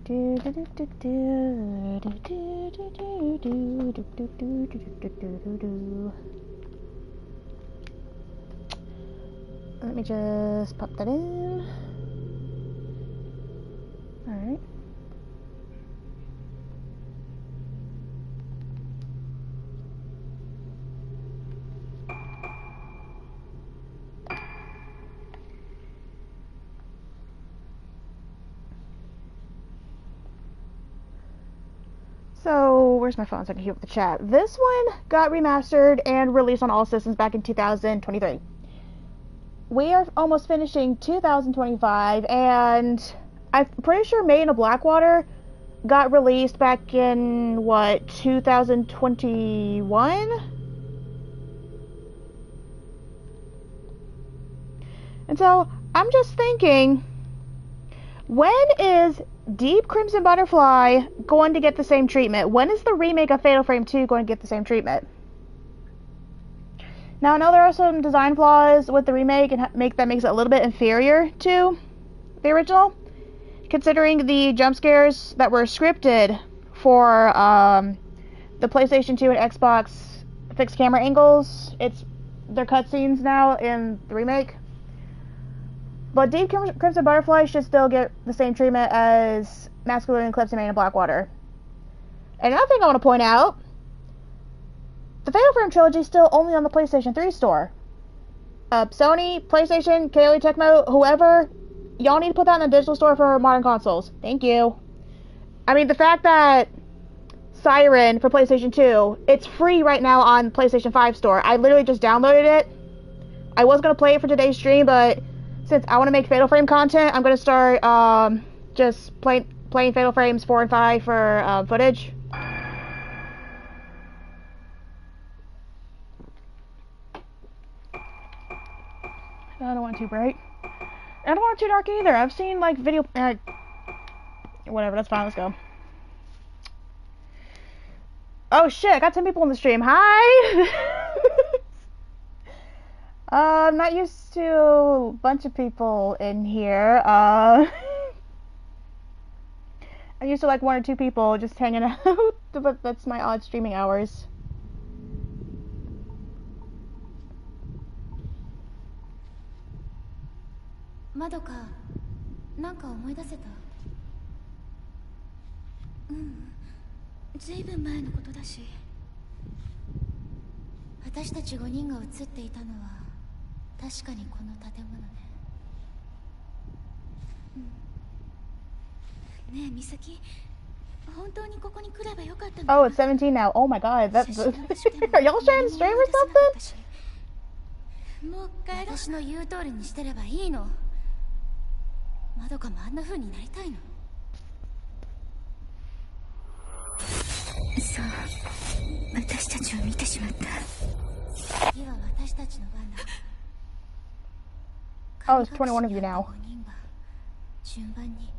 Let me just pop that in. Alright. So, where's my phone so I can keep up the chat? This one got remastered and released on all systems back in 2023. We are almost finishing 2025, and I'm pretty sure Made in Blackwater got released back in, what, 2021? And so, I'm just thinking, when is Deep Crimson Butterfly going to get the same treatment? When is the remake of Fatal Frame 2 going to get the same treatment? Now, I know there are some design flaws with the remake and that makes it a little bit inferior to the original, considering the jump scares that were scripted for the PlayStation 2 and Xbox fixed camera angles. They're cutscenes now in the remake. But Deep Crimson Butterfly should still get the same treatment as Masculine Eclipse and Made in Blackwater. And another thing I want to point out, the Fatal Frame Trilogy is still only on the PlayStation 3 store. Sony, PlayStation, KOE Tecmo, whoever, y'all need to put that in the digital store for modern consoles. Thank you. I mean, the fact that Siren for PlayStation 2, it's free right now on PlayStation 5 store. I literally just downloaded it. I was going to play it for today's stream, but since I want to make Fatal Frame content, I'm going to start just playing Fatal Frames 4 and 5 for footage. I don't want it too bright. I don't want it too dark either. I've seen like video... whatever, that's fine, let's go. Oh shit, I got 10 people in the stream. Hi! I'm not used to a bunch of people in here. I'm used to like 1 or 2 people just hanging out, but that's my odd streaming hours. Madoka, なんか思い出せた？ずいぶん前のことだし、私たち5人が映っていたのは確かにこの建物ね。ねえ、美咲、本当にここに来ればよかったの？ Oh, it's 17 now. Oh my god, that's... Are y'all trying to stream or something? もう私の言う通りにしてればいいの。まどかもあんな風になりたいの。そう、私たちを見てしまった。次は私たちの番だ。Oh, it's 21 of you now. 順番に。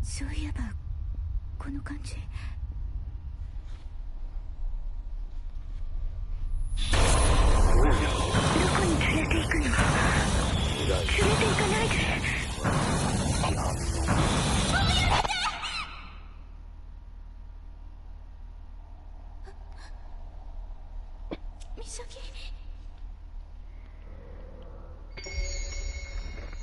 そういえばこの感じ。どこに連れて行くの？連れて行かないで。美咲。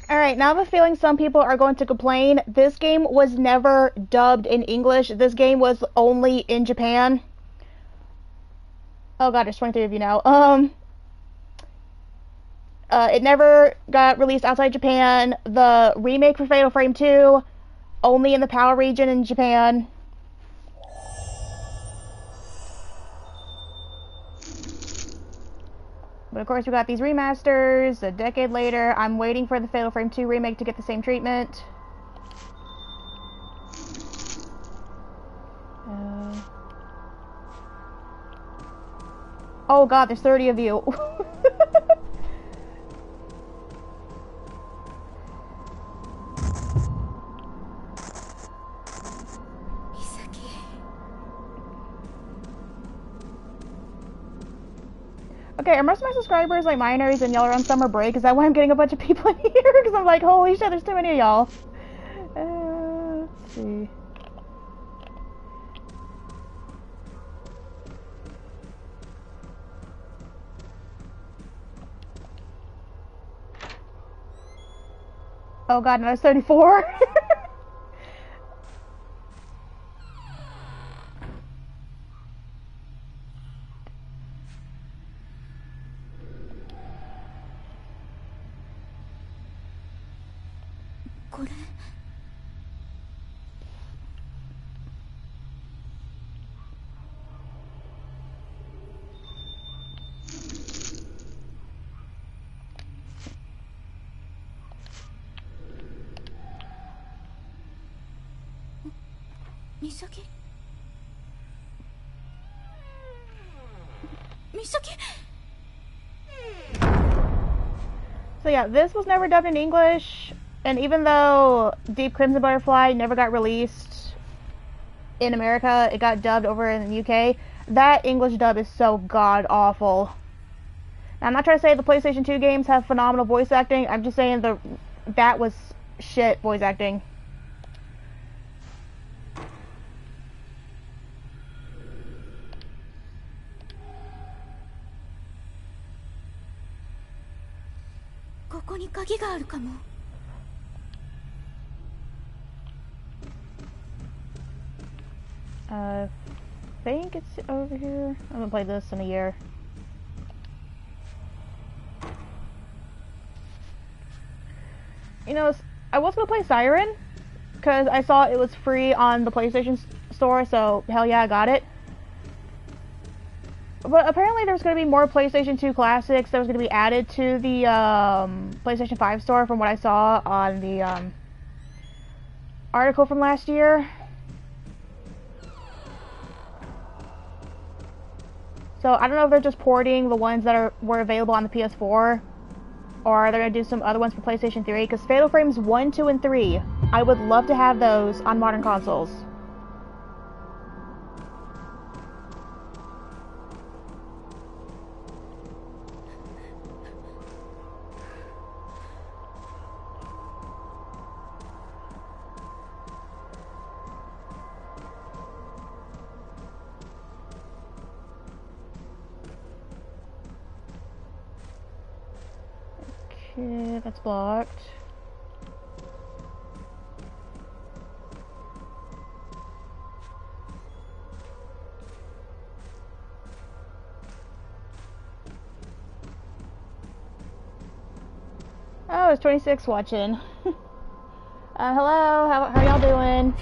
Alright, now I have a feeling some people are going to complain. This game was never dubbed in English. This game was only in Japan. Oh god, there's 23 of you now. It never got released outside Japan. The remake for Fatal Frame 2, only in the PAL region in Japan. But of course we got these remasters a decade later. I'm waiting for the Fatal Frame 2 remake to get the same treatment. Oh god, there's 30 of you. Okay, are most of my subscribers like minors and y'all are on summer break? Is that why I'm getting a bunch of people in here? Because I'm like, holy shit, there's too many of y'all. Let's see. Oh god, no, 34. Misaki? Misaki? So yeah, this was never dubbed in English, and even though Deep Crimson Butterfly never got released in America, it got dubbed over in the UK. That English dub is so god awful. Now, I'm not trying to say the PlayStation 2 games have phenomenal voice acting. I'm just saying that was shit voice acting. I think it's over here. I haven't played this in a year. You know, I was gonna play Siren because I saw it was free on the PlayStation Store, so hell yeah, I got it. But apparently there's going to be more PlayStation 2 classics that was going to be added to the PlayStation 5 store from what I saw on the article from last year. So I don't know if they're just porting the ones that were available on the PS4, or they're going to do some other ones for PlayStation 3, because Fatal Frames 1, 2, and 3, I would love to have those on modern consoles. Okay, that's blocked. Oh, it's 26 watching. Hello, how y'all doing?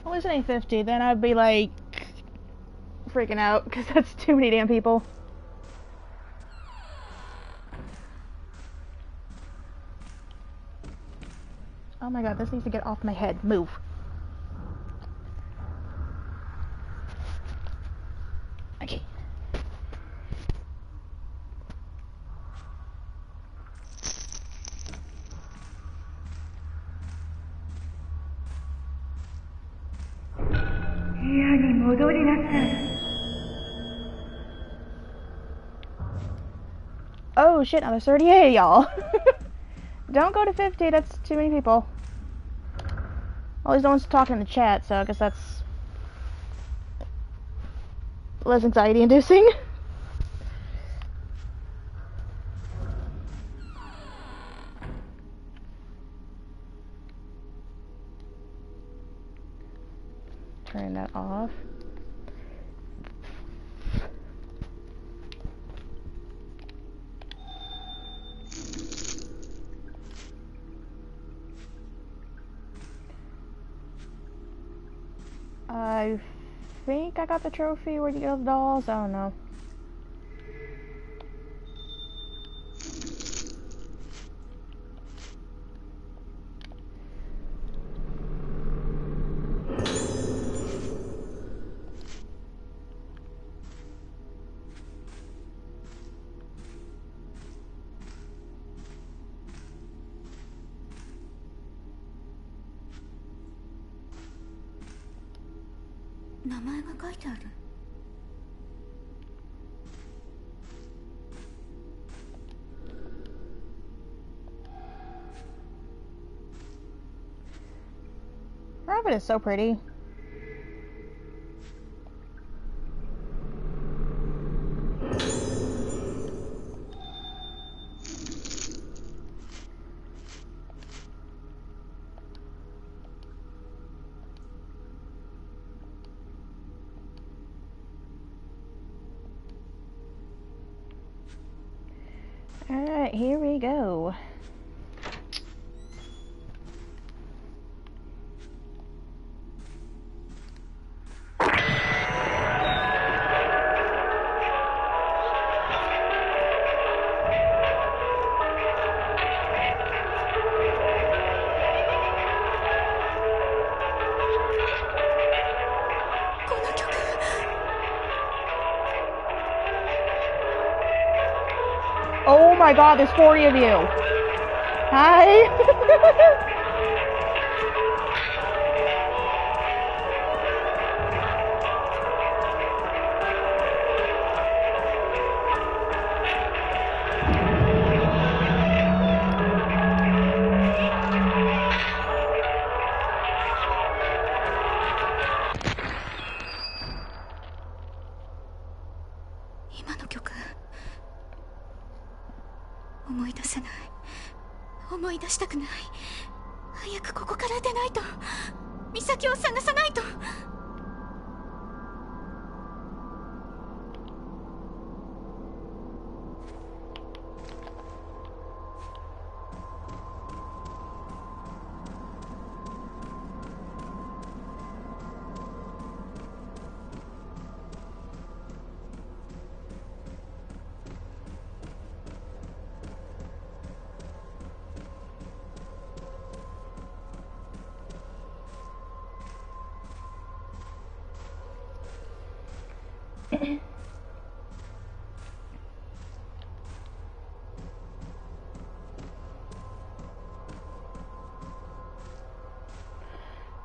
Well, at least it ain't 50, then I'd be like freaking out, because that's too many damn people. Oh my god, this needs to get off my head. Move. Okay. Oh shit, now there's 38 y'all. Don't go to 50, that's too many people. Well, at least no one's talking in the chat, so I guess that's less anxiety inducing. Turn that off. I think I got the trophy. Where'd you get those dolls? I don't know. 名前が書いてある。Her outfit is so pretty. Alright, here we go. Oh my god, there's 40 of you. Hi.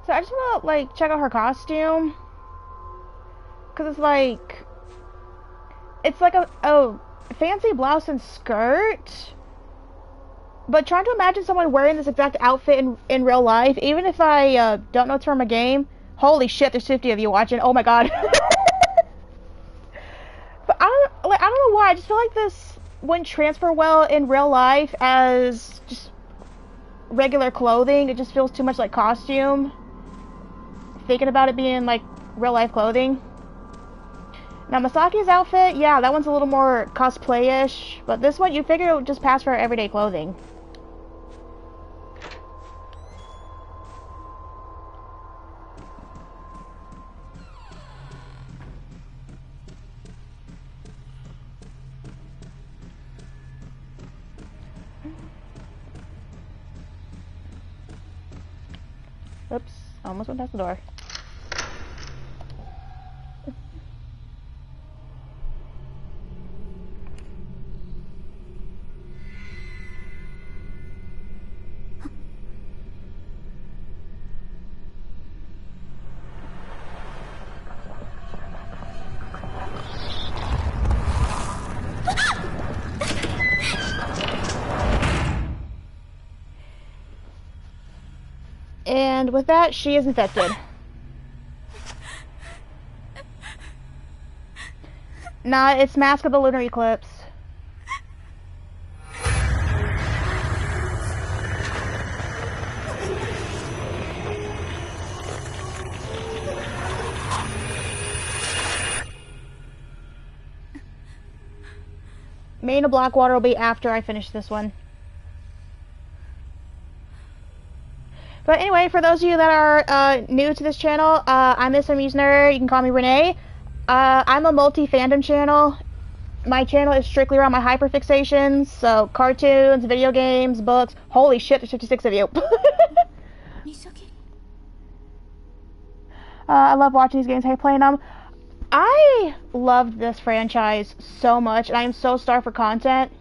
So I just want to like check out her costume, cause it's like a fancy blouse and skirt. But trying to imagine someone wearing this exact outfit in real life, even if I don't know it's from a game. Holy shit, there's 50 of you watching. Oh my god. But I don't know why. I just feel like this wouldn't transfer well in real life as just regular clothing. It just feels too much like costume. Thinking about it being like real life clothing. Now Masaki's outfit, yeah, that one's a little more cosplay-ish, but this one you figure it would just pass for everyday clothing. Oops, almost went past the door. And with that, she is infected. Nah, it's Mask of the Lunar Eclipse. Main of Blackwater will be after I finish this one. But anyway, for those of you that are new to this channel, I'm Miss Amusener. You can call me Renee. I'm a multi-fandom channel. My channel is strictly around my hyperfixations, so cartoons, video games, books. Holy shit, there's 56 of you. I love watching these games, I hate playing them. I loved this franchise so much, and I am so starved for content.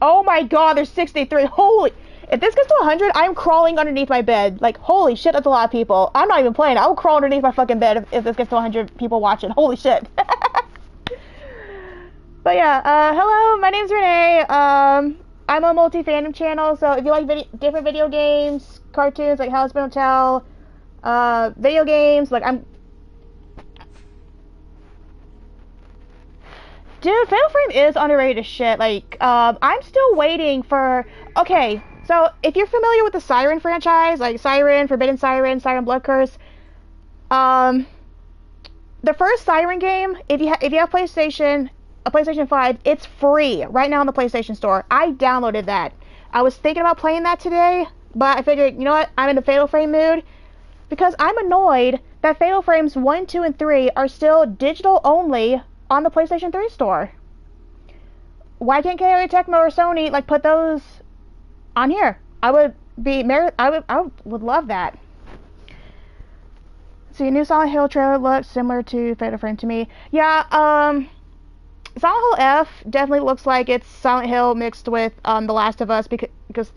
Oh my god, there's 63. Holy... If this gets to 100, I'm crawling underneath my bed. Like, holy shit, that's a lot of people. I'm not even playing. I will crawl underneath my fucking bed if this gets to 100 people watching. Holy shit. But yeah, hello, my name's Renee. I'm a multi-fandom channel, so if you like different video games, cartoons like House Hotel, video games, like Dude, Fatal Frame is underrated as shit. Like, I'm still waiting for... Okay, so if you're familiar with the Siren franchise, like Siren, Forbidden Siren, Siren Blood Curse, the first Siren game, if you have a PlayStation 5, it's free right now in the PlayStation Store. I downloaded that. I was thinking about playing that today, but I figured, you know what, I'm in the Fatal Frame mood, because I'm annoyed that Fatal Frames 1, 2, and 3 are still digital only on the PlayStation 3 store. Why can't KOA Tecmo or Sony like put those on here? I would love that. See, a new Silent Hill trailer looks similar to Fatal Frame to me. Yeah, Silent Hill F definitely looks like it's Silent Hill mixed with The Last of Us because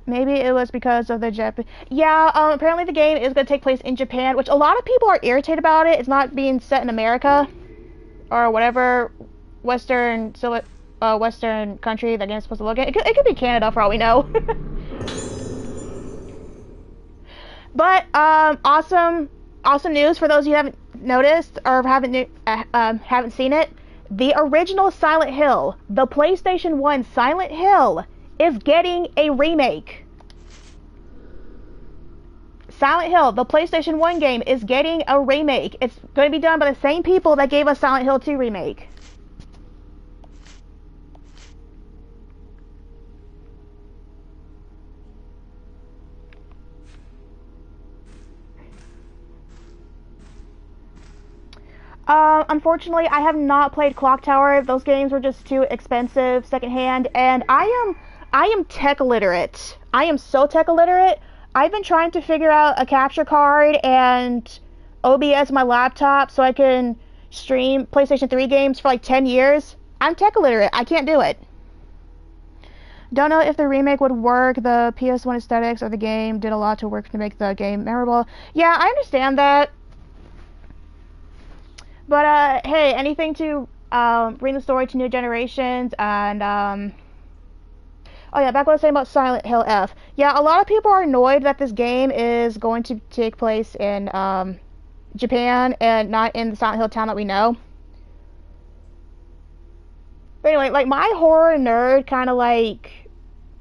maybe it was because of the Japan. Yeah, apparently the game is going to take place in Japan, which a lot of people are irritated about it. It's not being set in America or whatever Western country the game's supposed to look at. It could be Canada for all we know. But awesome news for those of you who haven't noticed or haven't seen it. The original Silent Hill, the PlayStation 1 Silent Hill, is getting a remake. Silent Hill, the PlayStation 1 game, is getting a remake. It's going to be done by the same people that gave us Silent Hill 2 remake. Unfortunately, I have not played Clock Tower. Those games were just too expensive secondhand, and I am tech illiterate. I am so tech illiterate. I've been trying to figure out a capture card and OBS on my laptop so I can stream PlayStation 3 games for like 10 years. I'm tech illiterate. I can't do it. Don't know if the remake would work. The PS1 aesthetics of the game did a lot to work to make the game memorable. Yeah, I understand that. But, hey, anything to bring the story to new generations, and, oh yeah, back what I was saying about Silent Hill F. Yeah, a lot of people are annoyed that this game is going to take place in, Japan, and not in the Silent Hill town that we know. But anyway, like, my horror nerd kind of, like,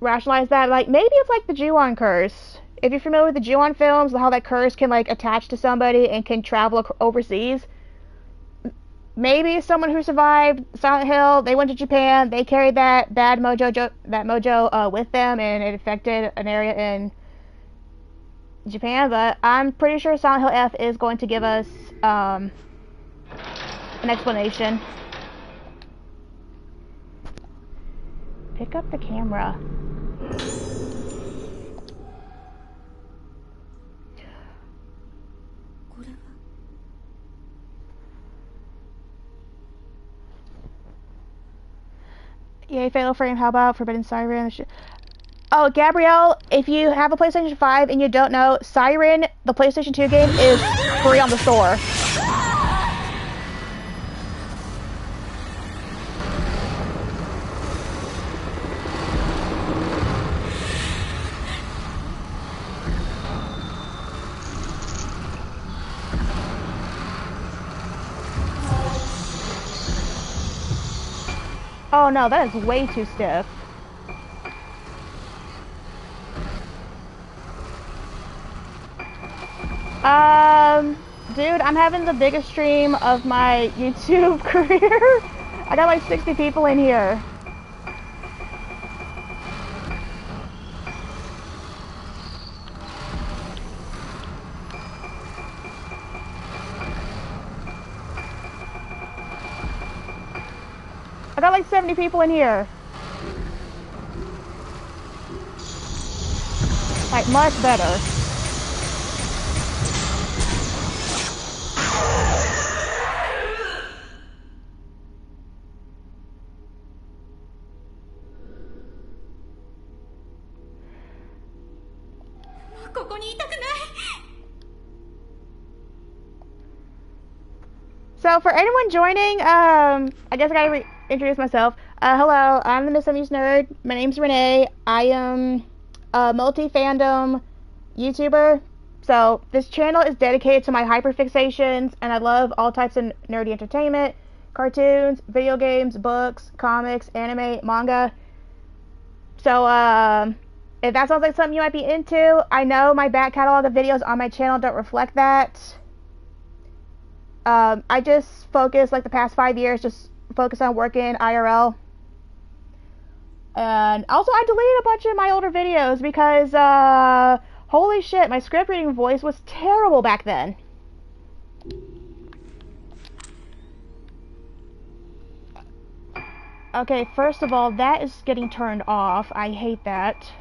rationalized that, like, maybe it's like the Ju-on curse. If you're familiar with the Ju-on films, how that curse can, like, attach to somebody and can travel overseas. Maybe someone who survived Silent Hill, they went to Japan, they carried that bad mojo with them, and it affected an area in Japan. But I'm pretty sure Silent Hill F is going to give us an explanation. Pick up the camera. Yay, Fatal Frame, how about Forbidden Siren? Oh, Gabrielle, if you have a PlayStation 5 and you don't know, Siren, the PlayStation 2 game, is free on the store. Oh no, that is way too stiff. Dude, I'm having the biggest stream of my YouTube career. I got like 60 people in here. I got like 70 people in here. Like, much better. So for anyone joining, I guess I gotta introduce myself. Hello, I'm the Miss Unused Nerd. My name's Renee. I am a multi-fandom YouTuber. So this channel is dedicated to my hyperfixations, and I love all types of nerdy entertainment, cartoons, video games, books, comics, anime, manga. So if that sounds like something you might be into, I know my back catalog of videos on my channel don't reflect that. I just focus, like the past 5 years, just focus on working IRL. And also, I deleted a bunch of my older videos because, holy shit, my script reading voice was terrible back then. Okay, first of all, that is getting turned off. I hate that.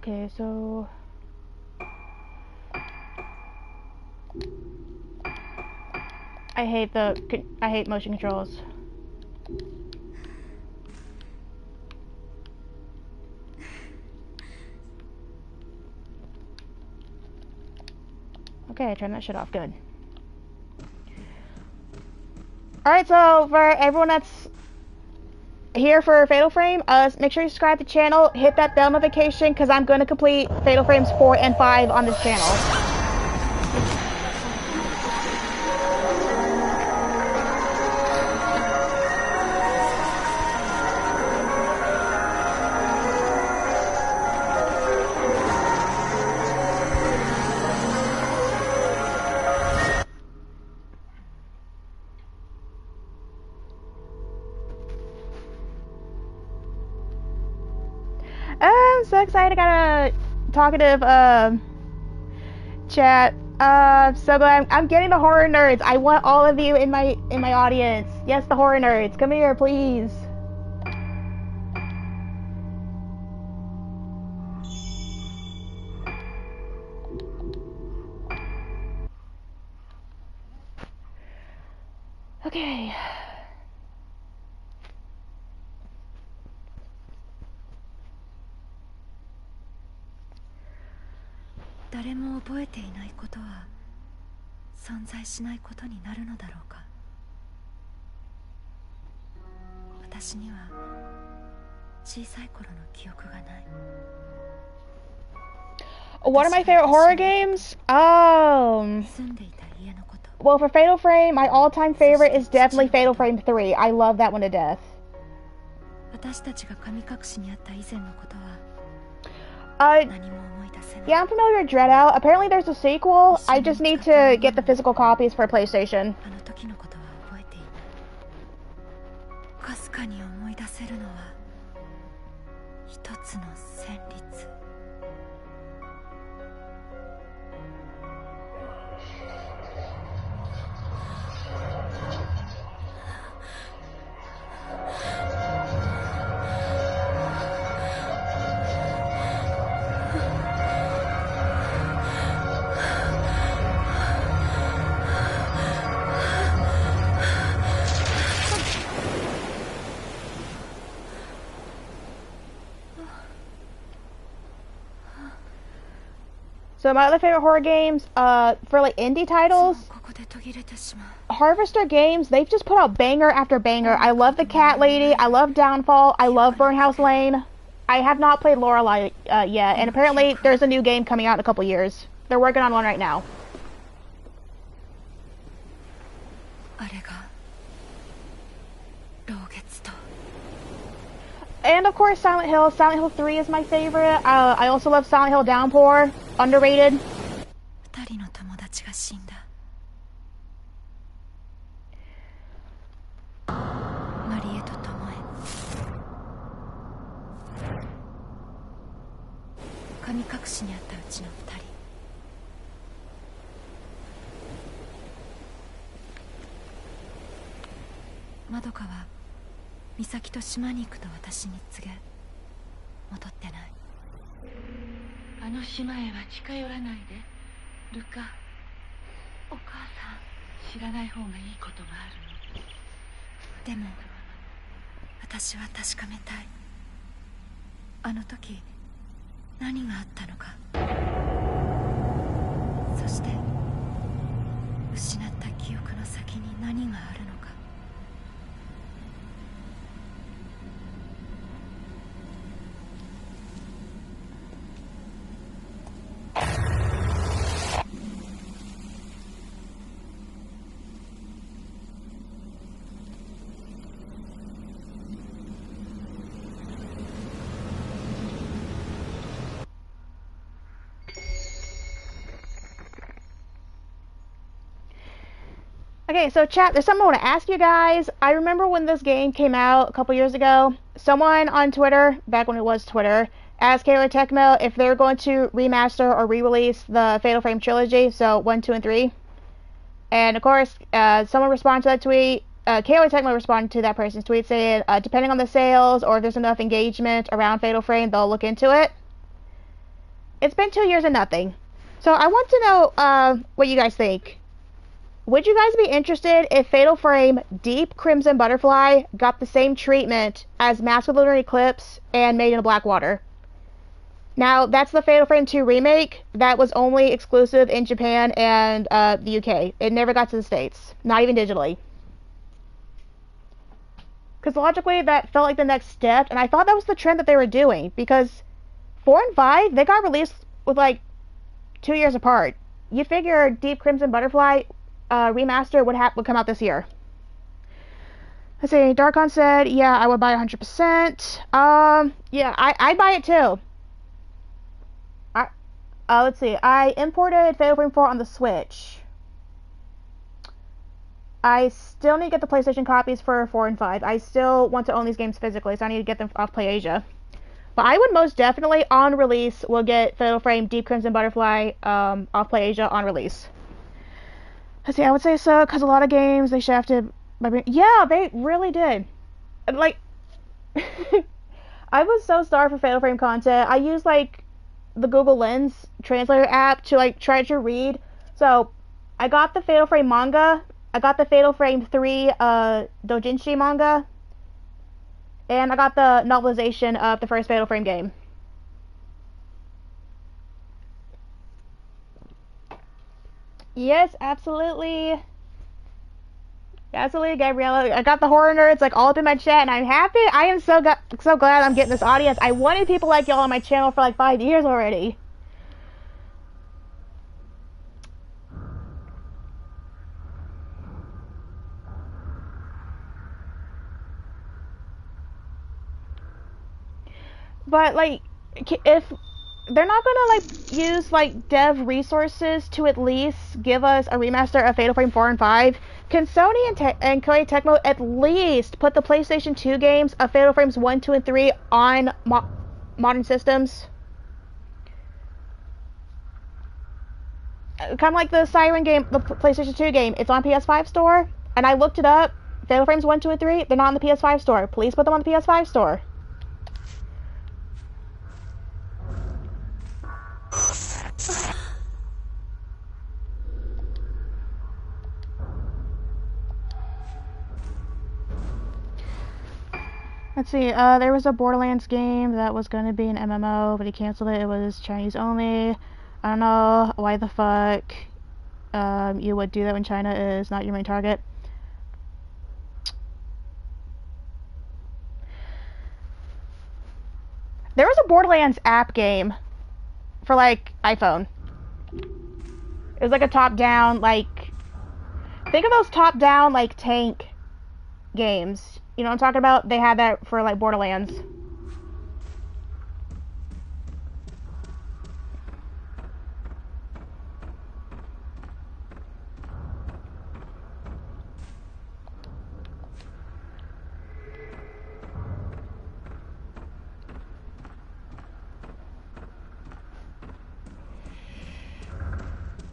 Okay, so... I hate motion controls. Okay, turn that shit off. Good. Alright, so for everyone that's here for Fatal Frame, make sure you subscribe to the channel, hit that bell notification, because I'm going to complete Fatal Frames 4 and 5 on this channel. I'm so excited. I got a talkative chat. So glad I'm getting the horror nerds. I want all of you in my audience. Yes, the horror nerds. Come here, please. Okay. One of my favorite horror games? Well, for Fatal Frame, my all-time favorite is definitely Fatal Frame 3. I love that one to death. Yeah, I'm familiar with Dreadout. Apparently there's a sequel. I just need to get the physical copies for PlayStation. So my other favorite horror games, for like indie titles, Harvester Games, they've just put out banger after banger. I love The Cat Lady, I love Downfall, I love Burnhouse Lane. I have not played Lorelei yet, and apparently there's a new game coming out in a couple years. They're working on one right now. And of course Silent Hill. Silent Hill 3 is my favorite. I also love Silent Hill Downpour. Underrated. Madoka は美咲と島に行くと私に告げ戻ってない。あの島へは近寄らないでルカ。お母さん知らない方がいいこともあるの。でも私は確かめたい。あの時何があったのか、そして失った記憶の先に何があるのか。Okay, so chat, there's something I want to ask you guys. I remember when this game came out a couple years ago, someone on Twitter, back when it was Twitter, asked Kayla Tecmo if they're going to remaster or re-release the Fatal Frame trilogy, so 1, 2, and 3. And of course, someone responded to that tweet. Kayla Tecmo responded to that person's tweet saying, depending on the sales or if there's enough engagement around Fatal Frame, they'll look into it. It's been 2 years and nothing. So I want to know what you guys think. Would you guys be interested if Fatal Frame Deep Crimson Butterfly got the same treatment as Mask of Lunar Eclipse and Made in Blackwater? Now, that's the Fatal Frame 2 remake that was only exclusive in Japan and the UK. It never got to the States, not even digitally. Because logically, that felt like the next step, and I thought that was the trend that they were doing, because 4 and 5, they got released with like 2 years apart. You figure Deep Crimson Butterfly remaster would come out this year. Let's see, Darkon said, yeah, I would buy 100%. Yeah, I'd buy it too. Let's see, I imported Fatal Frame 4 on the Switch. I still need to get the PlayStation copies for 4 and 5. I still want to own these games physically, so I need to get them off PlayAsia. But I would most definitely, on release, will get Fatal Frame Deep Crimson Butterfly off PlayAsia on release. Let's see, I would say so, because a lot of games, they shafted my... Yeah, they really did. Like, I was so starved for Fatal Frame content. I used, like, the Google Lens translator app to, like, try to read. So, I got the Fatal Frame manga. I got the Fatal Frame 3 doujinshi manga. And I got the novelization of the first Fatal Frame game. Yes, absolutely. Absolutely, Gabriella. I got the horror nerds like all up in my chat, and I'm happy. I am so glad I'm getting this audience. I wanted people like y'all on my channel for like 5 years already. But like, if they're not gonna like use like dev resources to at least give us a remaster of Fatal Frame 4 and 5, can Sony and Koei Tecmo at least put the PlayStation 2 games of Fatal Frames 1, 2, and 3 on modern systems? Kind of like the Siren game, the PlayStation 2 game. It's on PS5 store, and I looked it up. Fatal Frames 1, 2, and 3, they're not on the PS5 store. Please put them on the PS5 store. Let's see, there was a Borderlands game that was going to be an MMO, but he canceled it. It was Chinese only. I don't know why the fuck you would do that when China is not your main target. There was a Borderlands app game for, like, iPhone. It was like a top-down, like... Think of those top-down, like, tank games. You know what I'm talking about? They had that for, like, Borderlands.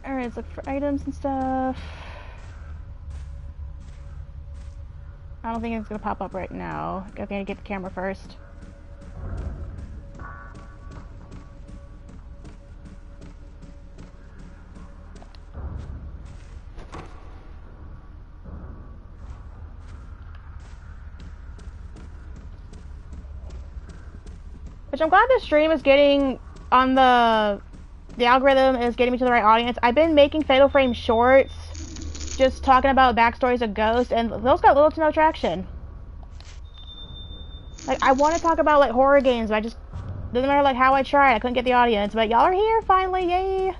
Alright, let's look for items and stuff. I don't think it's gonna pop up right now. I'm gonna get the camera first. Which I'm glad the stream is getting on the algorithm is getting me to the right audience. I've been making Fatal Frame shorts, just talking about backstories of ghosts, and those got little to no traction. Like, I want to talk about, like, horror games, but I just, doesn't matter, like, how I tried, I couldn't get the audience, but y'all are here, finally, yay!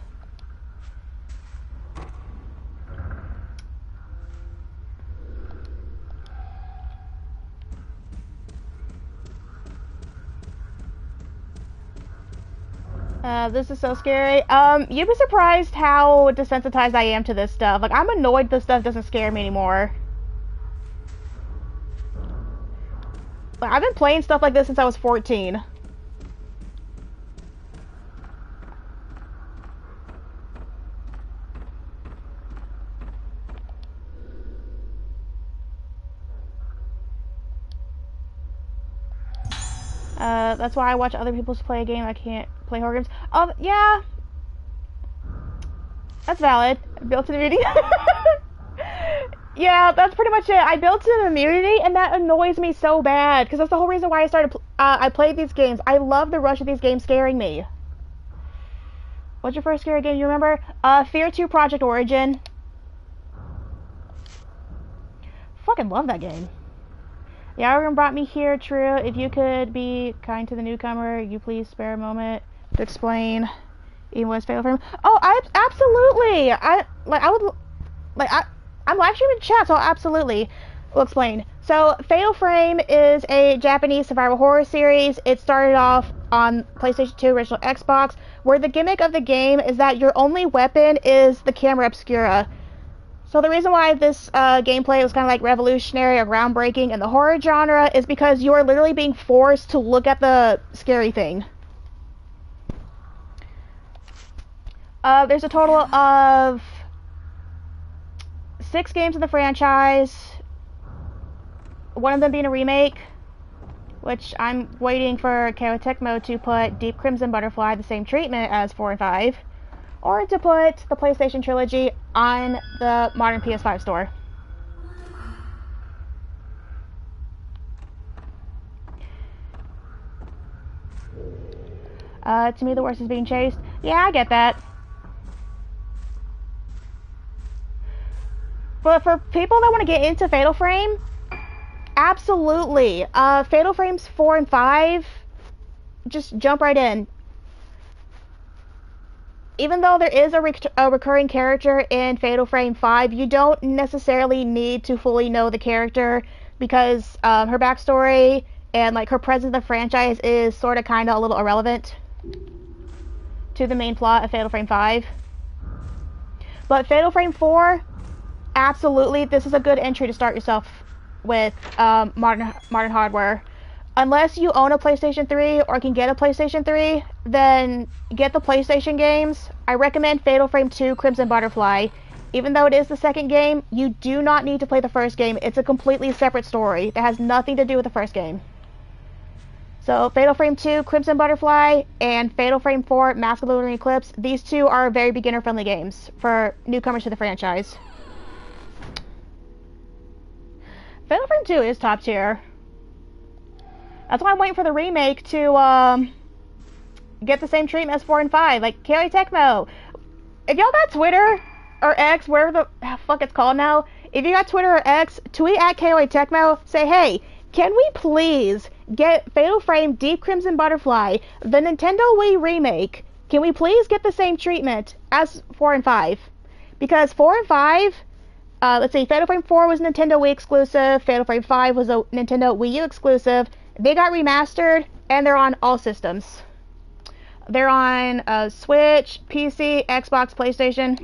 This is so scary. You'd be surprised how desensitized I am to this stuff. Like, I'm annoyed this stuff doesn't scare me anymore. Like, I've been playing stuff like this since I was 14. That's why I watch other people play a game. I can't play horror games. Yeah. That's valid. Built-in immunity. Yeah, that's pretty much it. I built an immunity, and that annoys me so bad, because that's the whole reason why I played these games. I love the rush of these games scaring me. What's your first scary game you remember? Fear 2 Project Origin. Fucking love that game. The algorithm brought me here, true. If you could be kind to the newcomer, you please spare a moment to explain even what's Fatal Frame. Oh, absolutely. I'm live streaming chat, so absolutely will explain. So, Fatal Frame is a Japanese survival horror series. It started off on PlayStation 2, original Xbox, where the gimmick of the game is that your only weapon is the camera obscura. So the reason why this gameplay was kind of like revolutionary or groundbreaking in the horror genre is because you are literally being forced to look at the scary thing. There's a total of 6 games in the franchise, one of them being a remake, which I'm waiting for Koei Tecmo to put Deep Crimson Butterfly the same treatment as 4 and 5. Or to put the PlayStation Trilogy on the modern PS5 store. To me, the worst is being chased. Yeah, I get that. But for people that want to get into Fatal Frame, absolutely. Fatal Frames 4 and 5, just jump right in. Even though there is a recurring character in Fatal Frame 5, you don't necessarily need to fully know the character because her backstory and like her presence in the franchise is sort of kind of a little irrelevant to the main plot of Fatal Frame 5. But Fatal Frame 4, absolutely, this is a good entry to start yourself with modern hardware. Unless you own a PlayStation 3 or can get a PlayStation 3, then get the PlayStation games. I recommend Fatal Frame 2 Crimson Butterfly. Even though it is the second game, you do not need to play the first game. It's a completely separate story that has nothing to do with the first game. So Fatal Frame 2 Crimson Butterfly and Fatal Frame 4 Mask of the Lunar Eclipse, these two are very beginner-friendly games for newcomers to the franchise. Fatal Frame 2 is top tier. That's why I'm waiting for the remake to get the same treatment as 4 and 5. Like, Koei Tecmo. If y'all got Twitter or X, wherever the fuck it's called now, if you got Twitter or X, tweet at Koei Tecmo. Say, hey, can we please get Fatal Frame Deep Crimson Butterfly, the Nintendo Wii remake? Can we please get the same treatment as 4 and 5? Because 4 and 5, let's see, Fatal Frame 4 was Nintendo Wii exclusive. Fatal Frame 5 was a Nintendo Wii U exclusive. They got remastered, and they're on all systems. They're on Switch, PC, Xbox, PlayStation.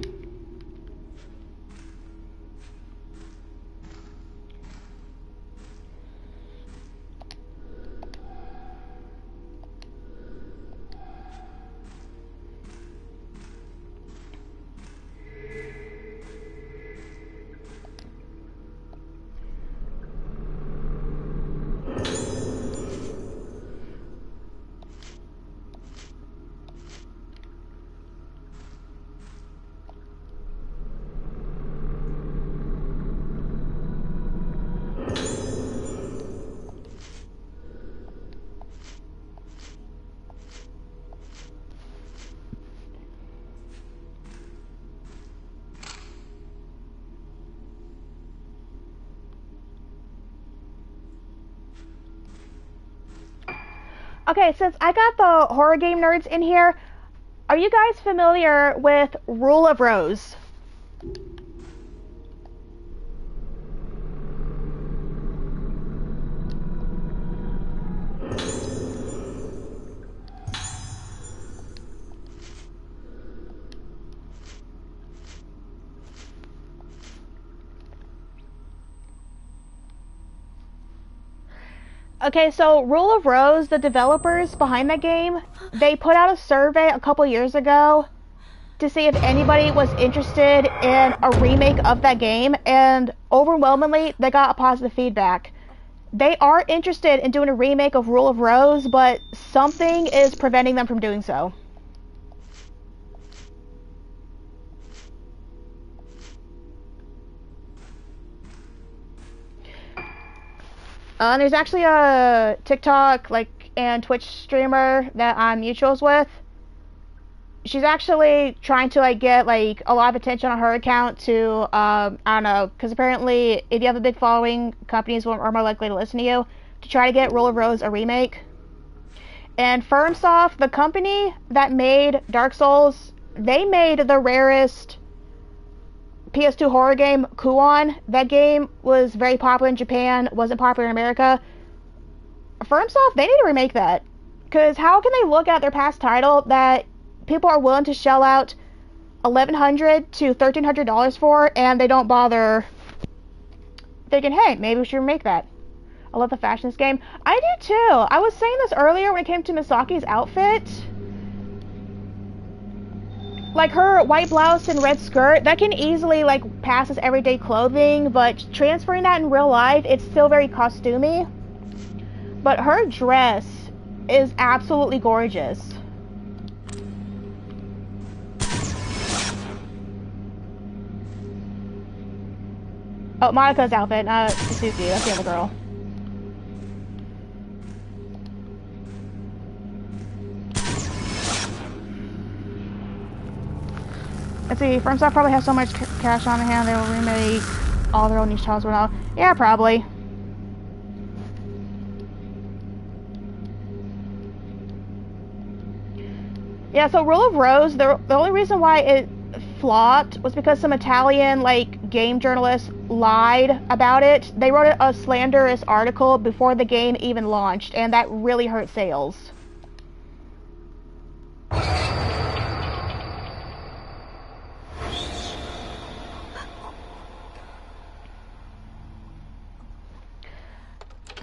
Okay, since I got the horror game nerds in here, are you guys familiar with Rule of Rose? Okay, so Rule of Rose, the developers behind that game, they put out a survey a couple years ago to see if anybody was interested in a remake of that game, and overwhelmingly, they got positive feedback. They are interested in doing a remake of Rule of Rose, but something is preventing them from doing so. There's actually a TikTok and Twitch streamer that I'm mutuals with. She's actually trying to get a lot of attention on her account to I don't know, because apparently if you have a big following, companies are more likely to listen to you, to try to get Rule of Rose a remake. And FromSoft, the company that made Dark Souls, they made the rarest PS2 horror game, Kuon. That game was very popular in Japan, wasn't popular in America. FromSoft, they need to remake that. Because how can they look at their past title that people are willing to shell out $1,100 to $1,300 for, and they don't bother thinking, hey, maybe we should remake that. I love the fashion in this game. I do too. I was saying this earlier when it came to Misaki's outfit. Like her white blouse and red skirt, that can easily pass as everyday clothing, but transferring that in real life, it's still very costumey. But her dress is absolutely gorgeous. Oh, Monika's outfit, not Suzuki. That's the other girl. Let's see, FromSoft probably has so much cash on hand they will remake all their own niche titles without. Yeah, probably. Yeah, so Rule of Rose, the only reason why it flopped was because some Italian game journalists lied about it. They wrote a slanderous article before the game even launched, and that really hurt sales.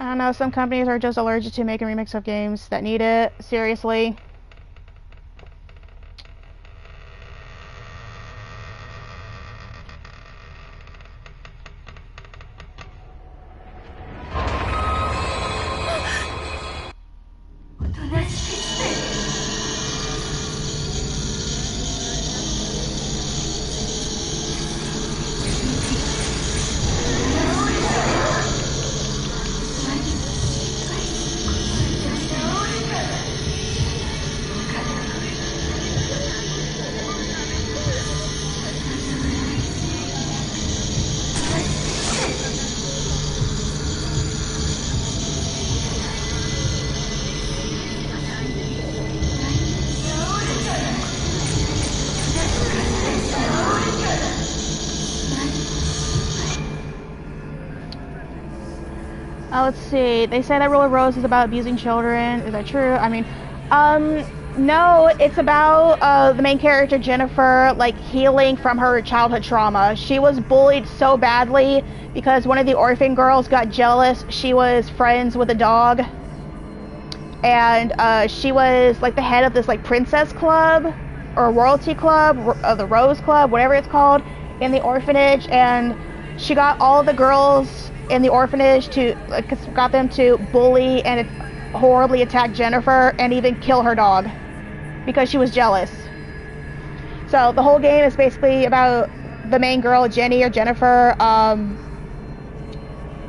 I don't know, some companies are just allergic to making remakes of games that need it. Seriously. Let's see. They say that Rule of Rose is about abusing children. Is that true? I mean, no, it's about the main character, Jennifer, healing from her childhood trauma. She was bullied so badly because one of the orphan girls got jealous. She was friends with a dog. And she was the head of this princess club or royalty club, the Rose Club, whatever it's called, in the orphanage. And she got all the girls in the orphanage got them to bully and horribly attack Jennifer and even kill her dog because she was jealous. So the whole game is basically about the main girl, Jenny or Jennifer,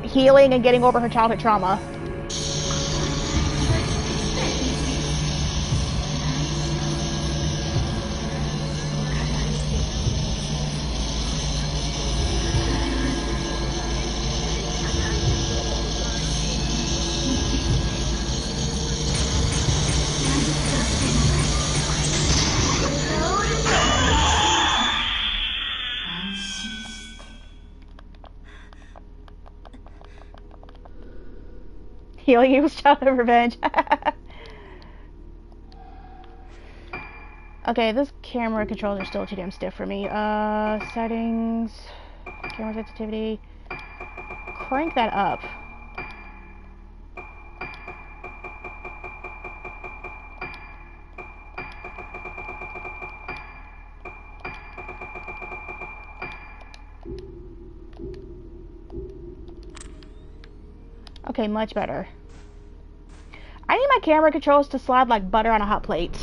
healing and getting over her childhood trauma. Healing equals childhood revenge. Okay, this camera controls are still too damn stiff for me. Settings, camera sensitivity. Crank that up. Okay, much better. I need my camera controls to slide like butter on a hot plate.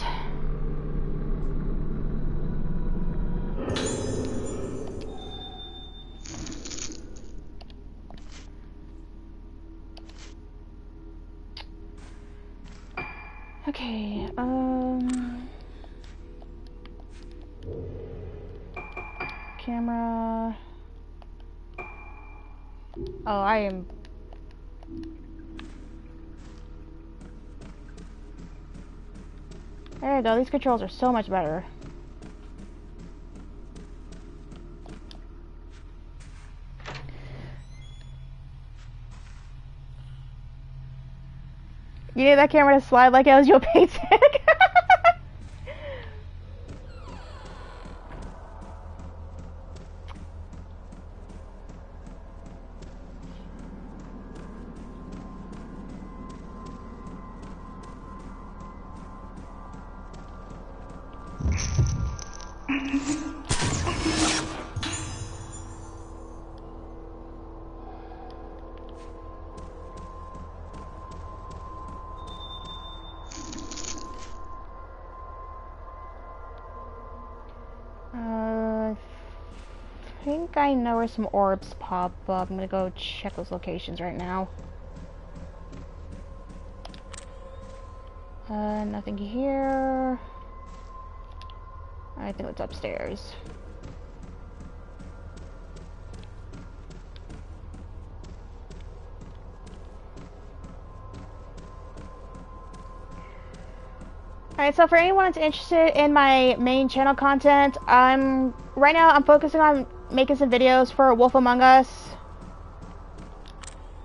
Okay, camera. Oh, I am. There you go, these controls are so much better. You need that camera to slide like it was your painting. I think I know where some orbs pop up. I'm gonna go check those locations right now. Nothing here. I think it's upstairs. Alright, so for anyone that's interested in my main channel content, right now I'm focusing on making some videos for Wolf Among Us.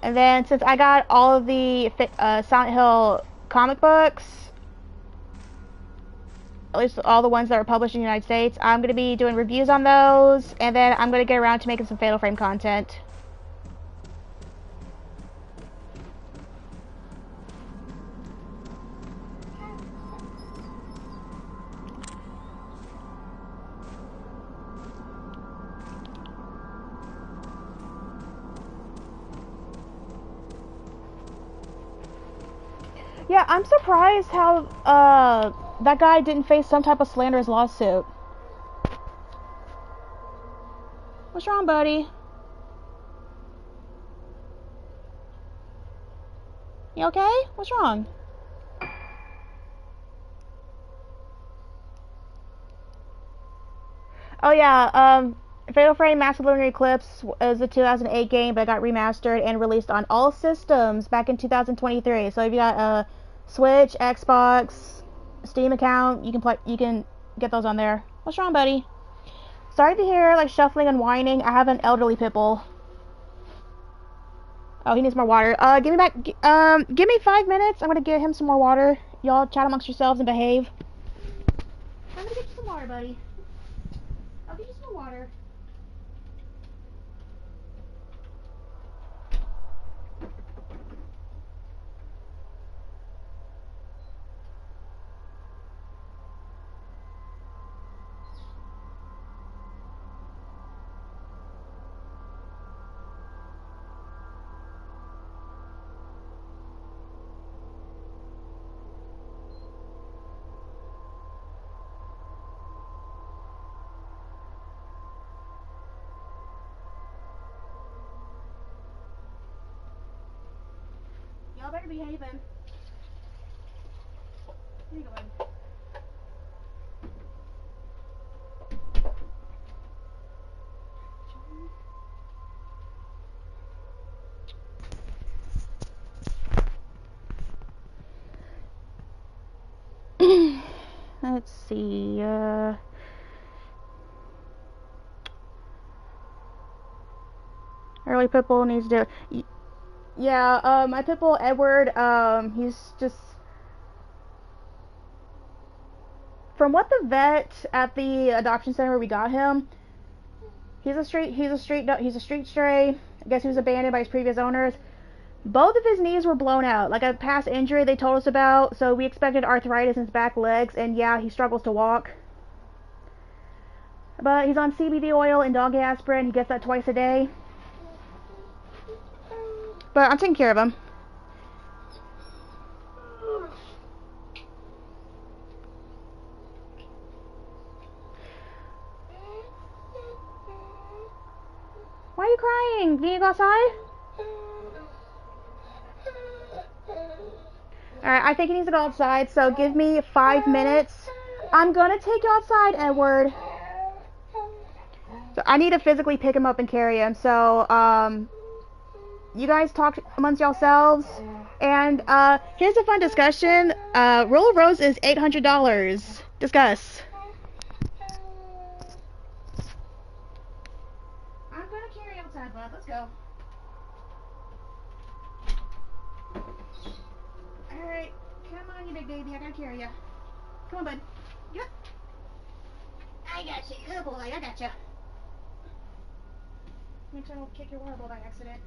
And then since I got all of the Silent Hill comic books, at least all the ones that were published in the United States, I'm going to be doing reviews on those, and then I'm going to get around to making some Fatal Frame content. Yeah, I'm surprised how that guy didn't face some type of slanderous lawsuit. What's wrong, buddy? You okay? What's wrong? Oh yeah, Fatal Frame Massive Lunar Eclipse is a 2008 game, but it got remastered and released on all systems back in 2023. So if you got a Switch, Xbox, Steam account, you can get those on there. What's wrong, buddy? Sorry to hear like shuffling and whining. I have an elderly pit bull. Oh, he needs more water. Give me 5 minutes. I'm gonna get him some more water. Y'all chat amongst yourselves and behave. I'm gonna get you some water, buddy. I'll get you some water. Y'all better behave then. Here you go, buddy. Let's see, early pitbull needs to... Yeah, my pitbull Edward, he's just, from what the vet at the adoption center where we got him, he's a street stray. I guess he was abandoned by his previous owners. Both of his knees were blown out, like a past injury they told us about, so we expected arthritis in his back legs, and yeah, he struggles to walk. But he's on CBD oil and dog aspirin. He gets that twice a day. But I'm taking care of him. Why are you crying? Do you need to go outside? Alright, I think he needs to go outside, so give me 5 minutes. I'm gonna take you outside, Edward. So I need to physically pick him up and carry him, so, you guys talk amongst yourselves. And, here's a fun discussion. Rule of Rose is $800. Discuss. I'm gonna carry you outside, bud. Let's go. Alright, come on, you big baby. I gotta carry you. Come on, bud. Yep. I got you. Good boy. I got you. Make sure I don't kick your water bowl by accident.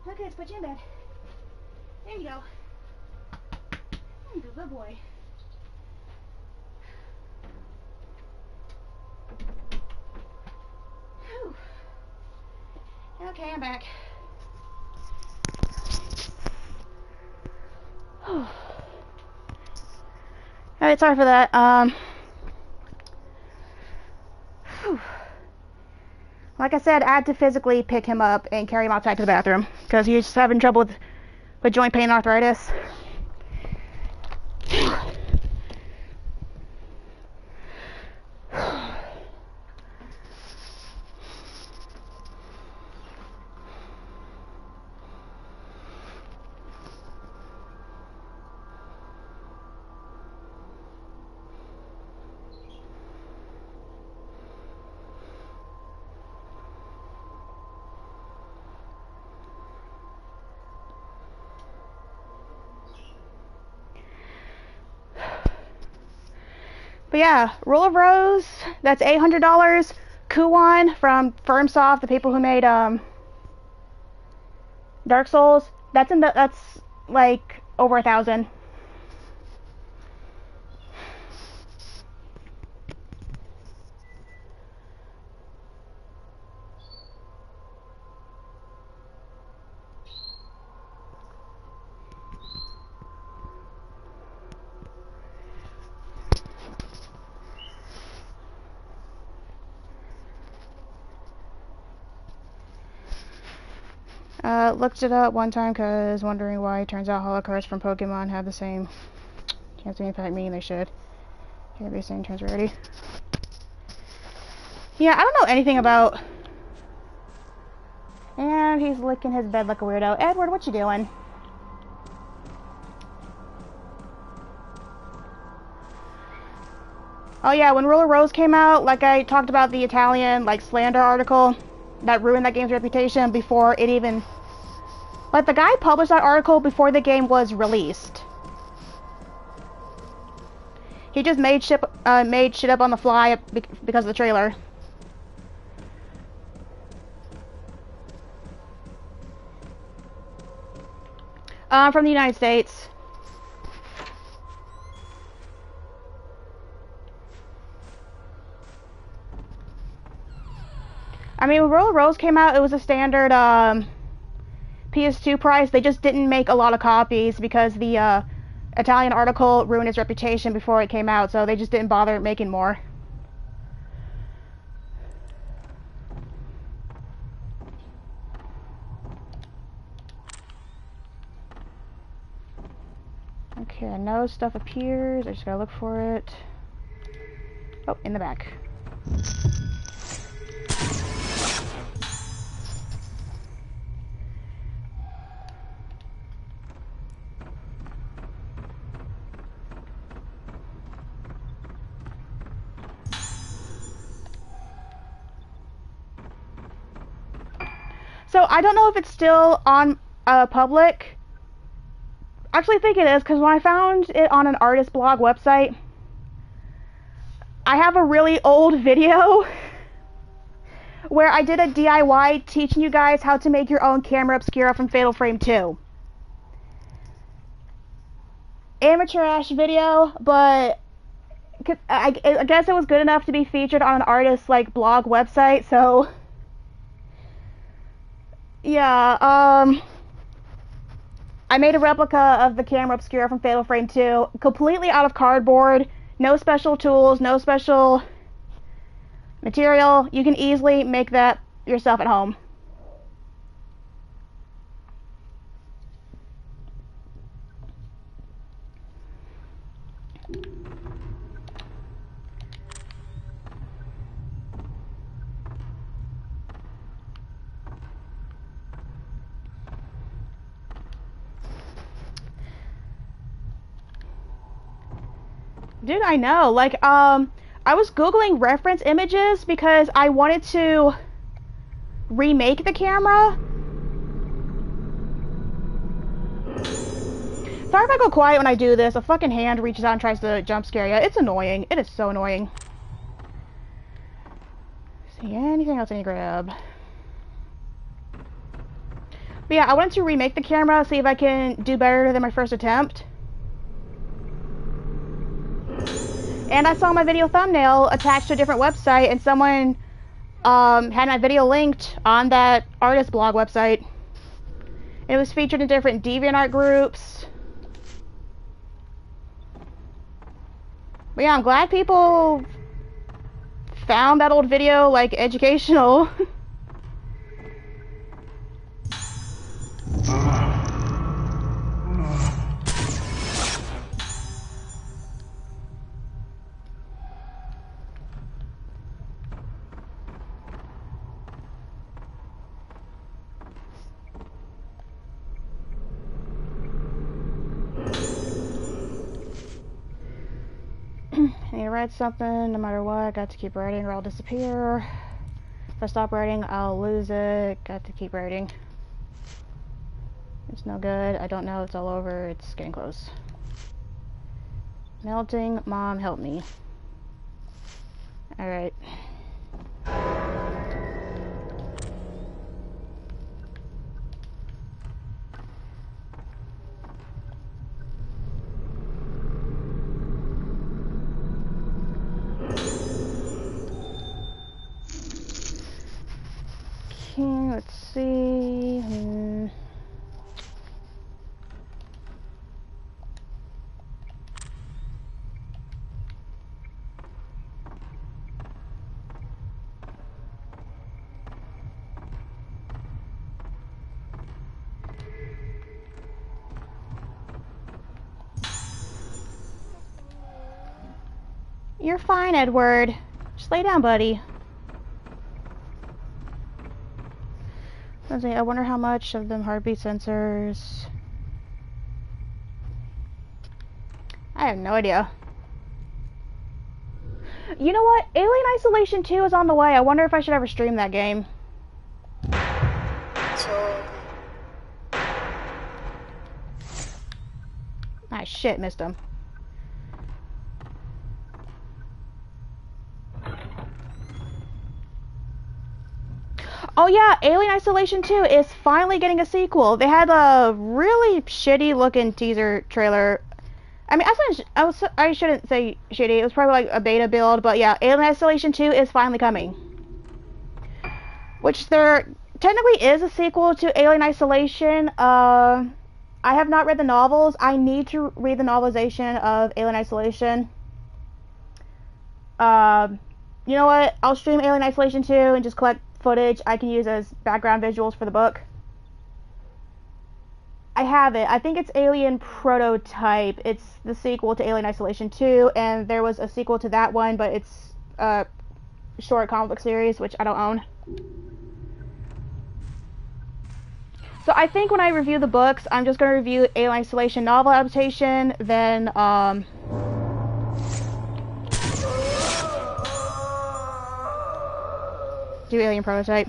Okay, let's put you in bed. There you go. Good boy. Whew. Okay, I'm back. Alright, sorry for that. Whew. Like I said, I had to physically pick him up and carry him outside to the bathroom because he's having trouble with joint pain and arthritis. But yeah, Rule of Rose, that's $800. Kuon from FirmSoft, the people who made Dark Souls, that's like over 1,000. Looked it up one time because wondering why it turns out holo cards from Pokemon have the same cancel impact mean they should. Here, be same turns rarity. Yeah, I don't know anything about. And he's licking his bed like a weirdo. Edward, what you doing? Oh yeah, when Ruler Rose came out, like I talked about the Italian like slander article that ruined that game's reputation before it even. Like the guy published that article before the game was released. He just made shit up on the fly because of the trailer. From the United States. I mean, when Roller Rose came out, it was a standard PS2 price. They just didn't make a lot of copies because the Italian article ruined its reputation before it came out, so they just didn't bother making more. Okay, I know stuff appears. I just gotta look for it. Oh, in the back. So I don't know if it's still on public. I actually think it is, because when I found it on an artist blog website, I have a really old video where I did a DIY teaching you guys how to make your own camera obscura from Fatal Frame 2. Amateurish video, but I guess it was good enough to be featured on an artist's like blog website, so yeah, I made a replica of the camera obscura from Fatal Frame 2, completely out of cardboard, no special tools, no special material. You can easily make that yourself at home. Dude, I know. Like, I was Googling reference images because I wanted to remake the camera. Sorry if I go quiet when I do this. A fucking hand reaches out and tries to jump scare you. It's annoying. It is so annoying. See, anything else I need to grab? But yeah, I wanted to remake the camera, see if I can do better than my first attempt. And I saw my video thumbnail attached to a different website, and someone had my video linked on that artist blog website. It was featured in different DeviantArt groups. But yeah, I'm glad people found that old video, like, educational. I need to write something, no matter what. Got to keep writing or I'll disappear. If I stop writing, I'll lose it. Got to keep writing. It's no good. I don't know. It's all over. It's getting close. Melting. Mom, help me. Alright. Let's see. You're fine, Edward. Just lay down, buddy. I wonder how much of them heartbeat sensors. I have no idea. You know what? Alien Isolation 2 is on the way. I wonder if I should ever stream that game. Ah, shit, missed him. Oh yeah, Alien Isolation 2 is finally getting a sequel. They had a really shitty looking teaser trailer. I mean, I shouldn't say shitty. It was probably like a beta build, but yeah, Alien Isolation 2 is finally coming. Which there technically is a sequel to Alien Isolation. I have not read the novels. I need to read the novelization of Alien Isolation. You know what? I'll stream Alien Isolation 2 and just collect footage I can use as background visuals for the book. I have it. I think it's Alien Prototype. It's the sequel to Alien Isolation 2, and there was a sequel to that one, but it's a short comic book series, which I don't own. So I think when I review the books, I'm just going to review Alien Isolation novel adaptation, then, do Alien Prototype.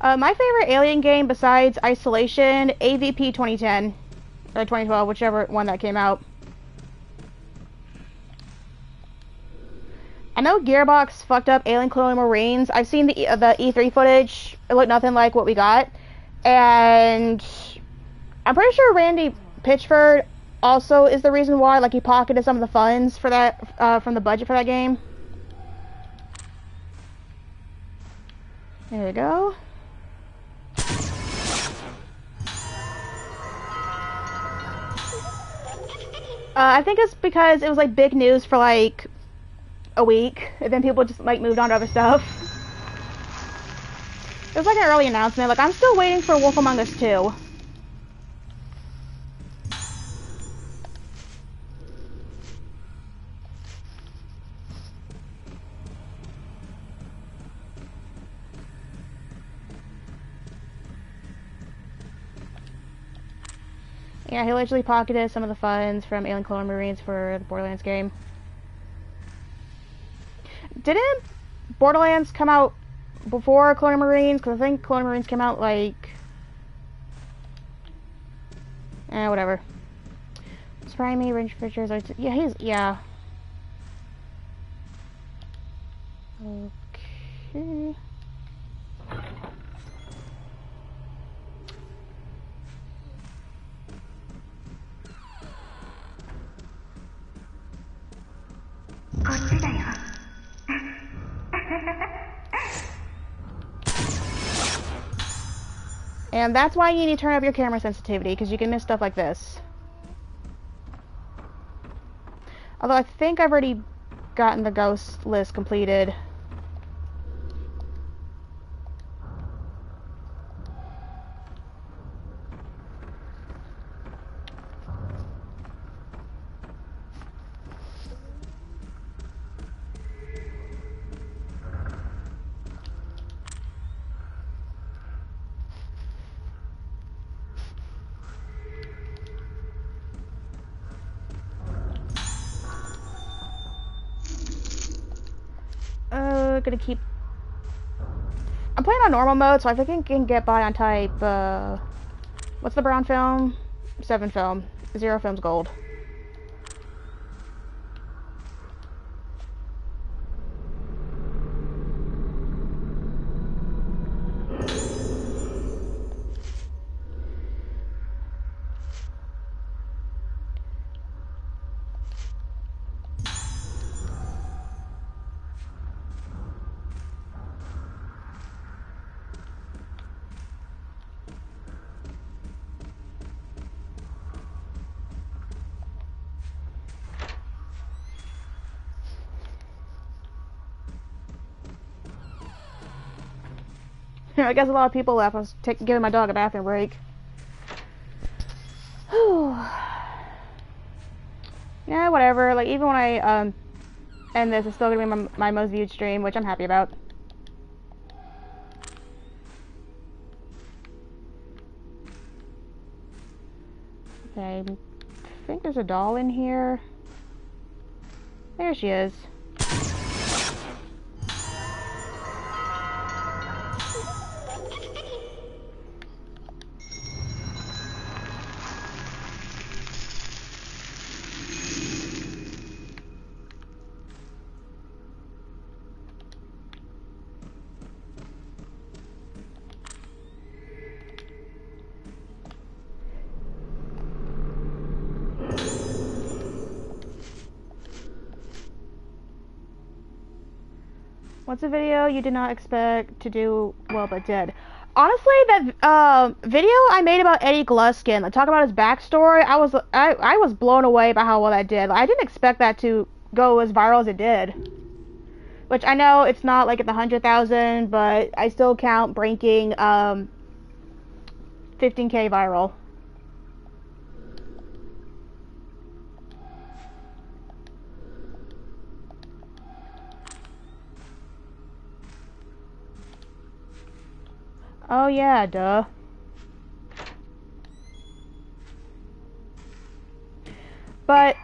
My favorite Alien game besides Isolation, AVP 2010, or 2012, whichever one that came out. I know Gearbox fucked up Alien Colonial Marines. I've seen the E3 footage. It looked nothing like what we got. And I'm pretty sure Randy Pitchford also is the reason why, like, he pocketed some of the funds for that, from the budget for that game. There we go. I think it's because it was like big news for like a week, and then people just like moved on to other stuff. It was like an early announcement. Like, I'm still waiting for Wolf Among Us 2. Yeah, he literally pocketed some of the funds from Alien Colonial Marines for the Borderlands game. Didn't Borderlands come out before Colonial Marines? Because I think Colonial Marines came out like... whatever. Spray me, range features. Yeah, he's... yeah. Okay. And that's why you need to turn up your camera sensitivity, because you can miss stuff like this. Although I think I've already gotten the ghost list completed. Gonna keep... I'm playing on normal mode, so I think I can get by on type, what's the brown film? 7 film. 0 film's gold. I guess a lot of people left. I was giving my dog a bathroom break. Whew. Yeah, whatever. Like, even when I end this, it's still gonna be my most viewed stream, which I'm happy about. Okay, I think there's a doll in here. There she is. What's a video you did not expect to do well but did? Honestly, that video I made about Eddie Gluskin, like, talk about his backstory, I was blown away by how well that did. Like, I didn't expect that to go as viral as it did. Which I know it's not like at the 100,000, but I still count breaking 15K viral. Oh yeah, duh. But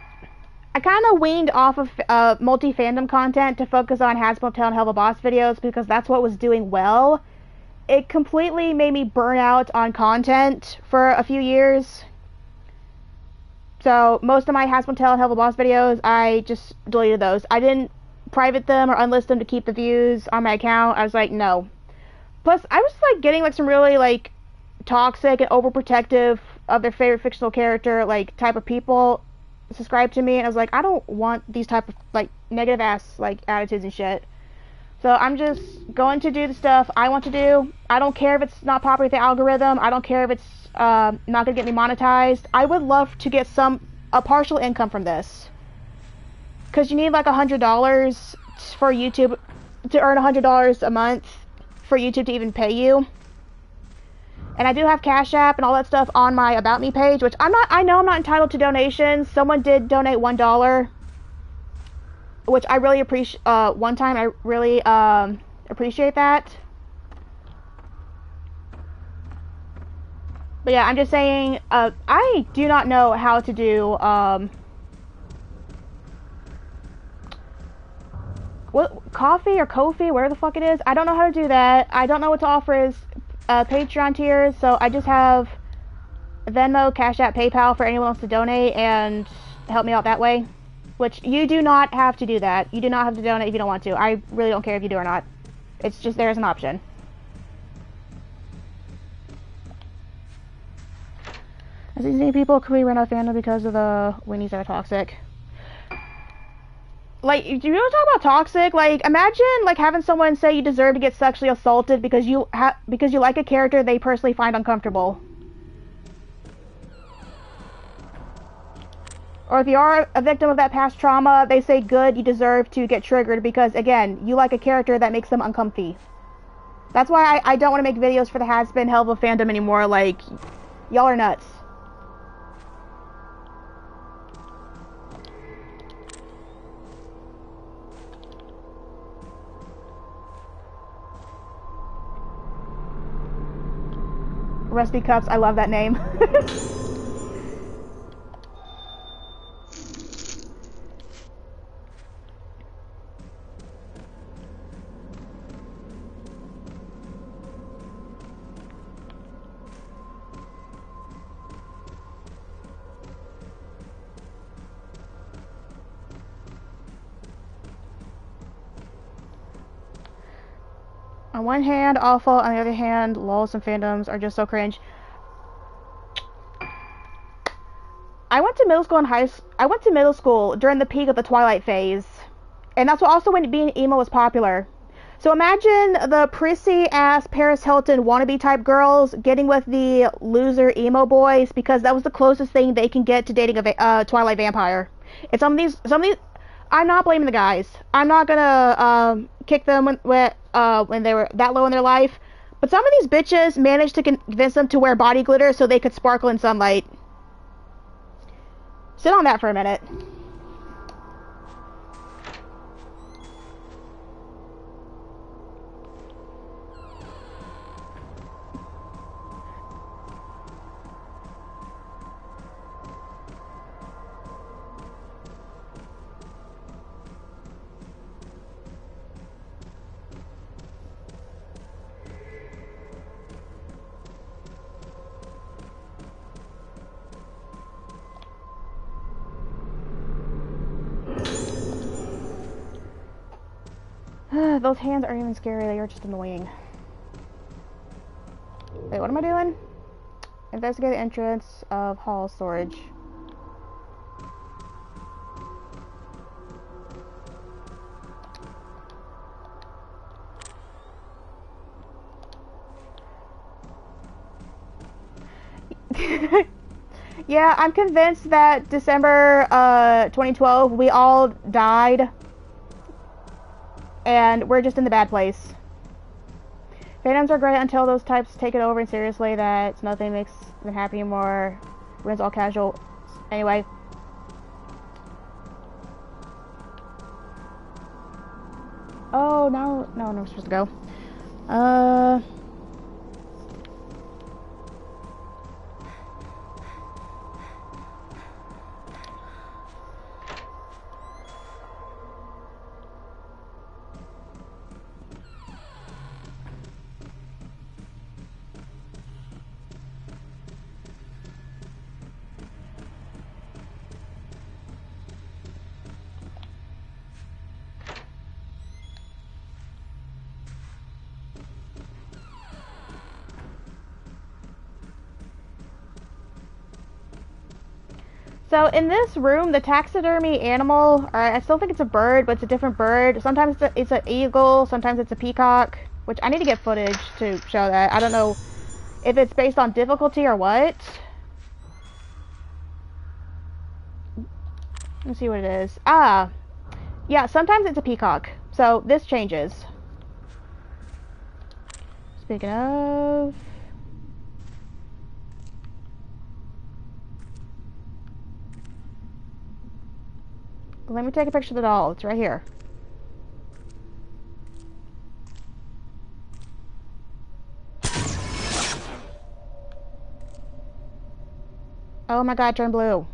I kind of weaned off of multi-fandom content to focus on Hasbro Tale and Hell of a Boss videos because that's what was doing well. It completely made me burn out on content for a few years. So most of my Hasbro Tale and Hell of a Boss videos, I just deleted those. I didn't private them or unlist them to keep the views on my account. I was like, no. Plus, I was like getting like some really like toxic and overprotective of their favorite fictional character like type of people subscribe to me, and I was like, I don't want these type of like negative ass like attitudes and shit. So I'm just going to do the stuff I want to do. I don't care if it's not popular with the algorithm. I don't care if it's not gonna get me monetized. I would love to get a partial income from this, because you need like $100 for YouTube to earn $100 a month for YouTube to even pay you. And I do have Cash App and all that stuff on my About Me page, which I know I'm not entitled to donations. Someone did donate $1, which I really appreciate. One time, I really appreciate that. But yeah, I'm just saying, I do not know how to do what coffee or Ko-fi, whatever the fuck it is. I don't know how to do that. I don't know what to offer as Patreon tiers, so I just have Venmo, Cash App, PayPal for anyone else to donate and help me out that way. Which you do not have to do that. You do not have to donate if you don't want to. I really don't care if you do or not. It's just there as an option. As these people can we run out of fandom because of the weenies that are toxic. Like, if you don't talk about toxic, like, imagine, like, having someone say you deserve to get sexually assaulted because you like a character they personally find uncomfortable. Or if you are a victim of that past trauma, they say, good, you deserve to get triggered because, again, you like a character that makes them uncomfy. That's why I don't want to make videos for the Has-Been Hell of a Fandom anymore. Like, y'all are nuts. Rusty Cups, I love that name. On one hand, awful. On the other hand, lol, some fandoms are just so cringe. I went to middle school during the peak of the Twilight phase, and that's also when being emo was popular. So imagine the prissy ass Paris Hilton wannabe type girls getting with the loser emo boys because that was the closest thing they can get to dating a Twilight vampire. And some of these, I'm not blaming the guys. I'm not gonna kick them when they were that low in their life. But some of these bitches managed to convince them to wear body glitter so they could sparkle in sunlight. Sit on that for a minute. Those hands aren't even scary, they are just annoying. Wait, what am I doing? Investigate the entrance of hall storage. Yeah, I'm convinced that December 2012, we all died. And we're just in the bad place. Phantoms are great until those types take it over and seriously that nothing makes them happy anymore. Ruins all casual. Anyway. Oh, no, we're supposed to go. So in this room, the taxidermy animal, I still think it's a bird, but it's a different bird. Sometimes it's an eagle, sometimes it's a peacock, which I need to get footage to show that. I don't know if it's based on difficulty or what. Let's see what it is. Ah, yeah, sometimes it's a peacock. So this changes. Speaking of... Let me take a picture of the doll. It's right here. Oh my god, turn blue.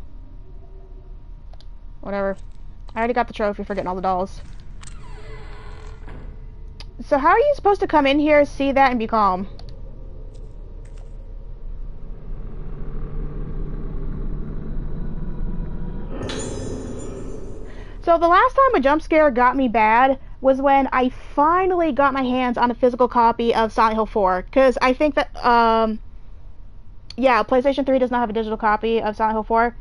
Whatever. I already got the trophy for getting all the dolls. So how are you supposed to come in here, see that, and be calm? So the last time a jump scare got me bad was when I finally got my hands on a physical copy of Silent Hill 4. Because I think that, yeah, PlayStation 3 does not have a digital copy of Silent Hill 4.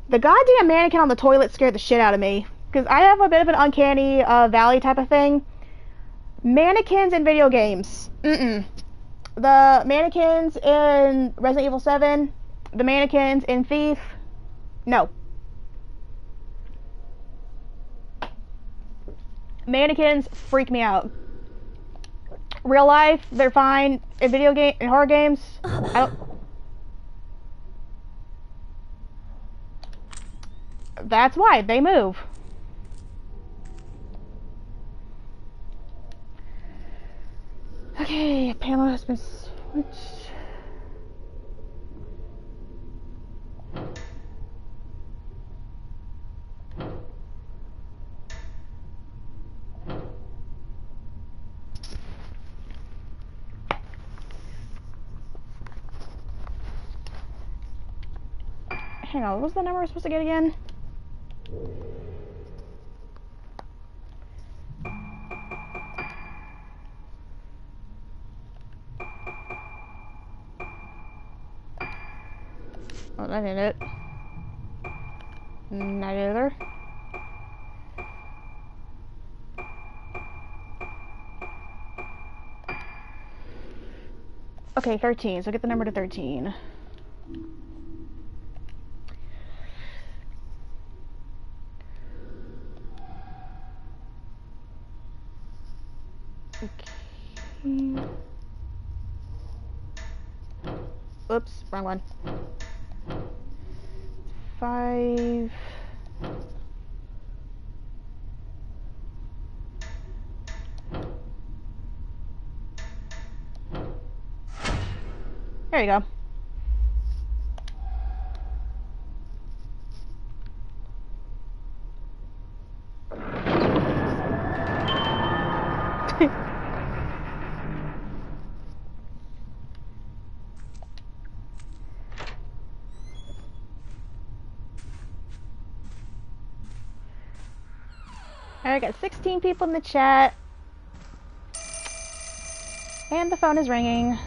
The goddamn mannequin on the toilet scared the shit out of me. Because I have a bit of an uncanny valley type of thing. Mannequins in video games. The mannequins in Resident Evil 7. The mannequins in Thief. No. Mannequins freak me out. Real life, they're fine. In in horror games, I don't... That's why, they move. Okay, panel has been switched. Hang on, what was the number we're supposed to get again? Oh, that ain't it. Not either. Okay, 13, so get the number to 13. Okay. Oops, wrong one. 5. There you go. Alright, got 16 people in the chat. And the phone is ringing.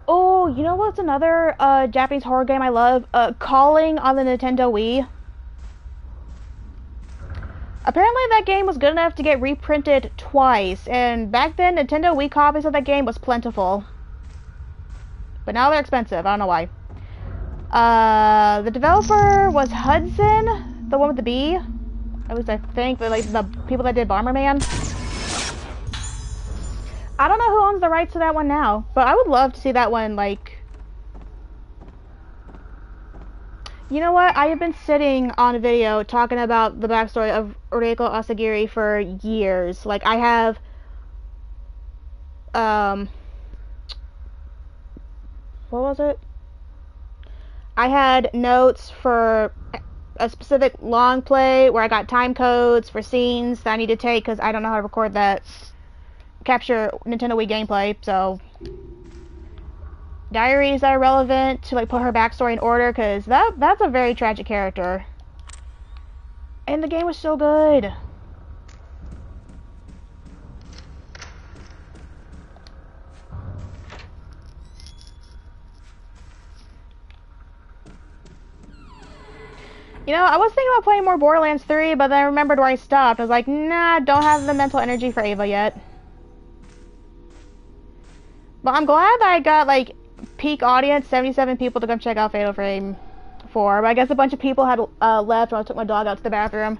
Oh, you know what's another Japanese horror game I love? Calling on the Nintendo Wii. Apparently that game was good enough to get reprinted twice, and back then Nintendo Wii copies of that game was plentiful. But now they're expensive, I don't know why. The developer was Hudson, the one with the B. At least I think, like the people that did Bomberman. I don't know who owns the rights to that one now, but I would love to see that one, like... You know what? I have been sitting on a video talking about the backstory of Reiko Asagiri for years. Like, I have... What was it? I had notes for a specific long play where I got time codes for scenes that I need to take because I don't know how to record that. Capture Nintendo Wii gameplay, so diaries that are relevant to like put her backstory in order, because that's a very tragic character. And the game was so good. You know, I was thinking about playing more Borderlands 3, but then I remembered where I stopped. I was like, nah, don't have the mental energy for Ava yet. But I'm glad that I got, like, peak audience, 77 people to come check out Fatal Frame 4. But I guess a bunch of people had left when I took my dog out to the bathroom.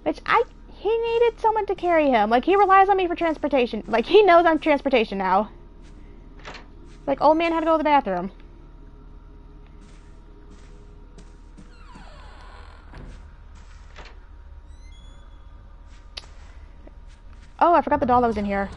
Which, he needed someone to carry him. Like, he relies on me for transportation. Like, he knows I'm transportation now. Like, old man had to go to the bathroom. Oh, I forgot the doll that was in here.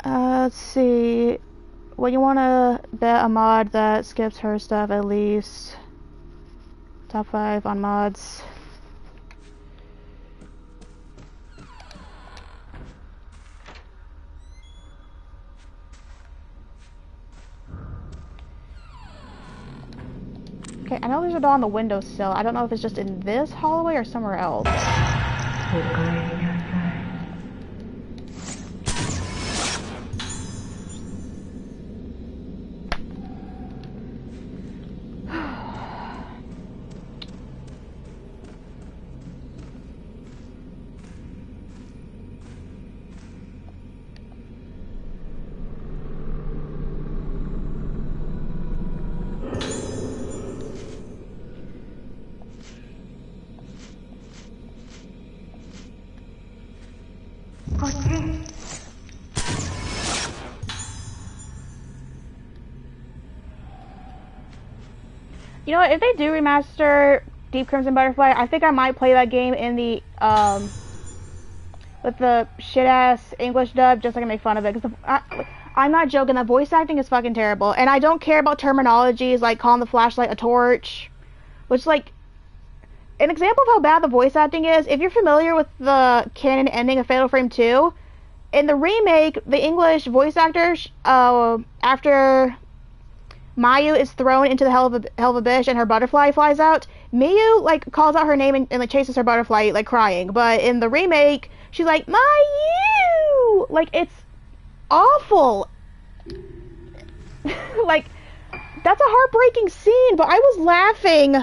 Let's see. Well, you want to bet a mod that skips her stuff at least. Top 5 on mods. Okay, I know there's a door on the windowsill. I don't know if it's just in this hallway or somewhere else. You know what, if they do remaster Deep Crimson Butterfly, I think I might play that game in the, with the shit-ass English dub, just so I can make fun of it, because I'm not joking, the voice acting is fucking terrible, and I don't care about terminologies like calling the flashlight a torch, which, like, an example of how bad the voice acting is, if you're familiar with the canon ending of Fatal Frame 2, in the remake, the English voice actor, after Mayu is thrown into the hell of a abyss and her butterfly flies out, Miyu like calls out her name and like chases her butterfly like crying. But in the remake, she's like Mayu, like it's awful. Like that's a heartbreaking scene, but I was laughing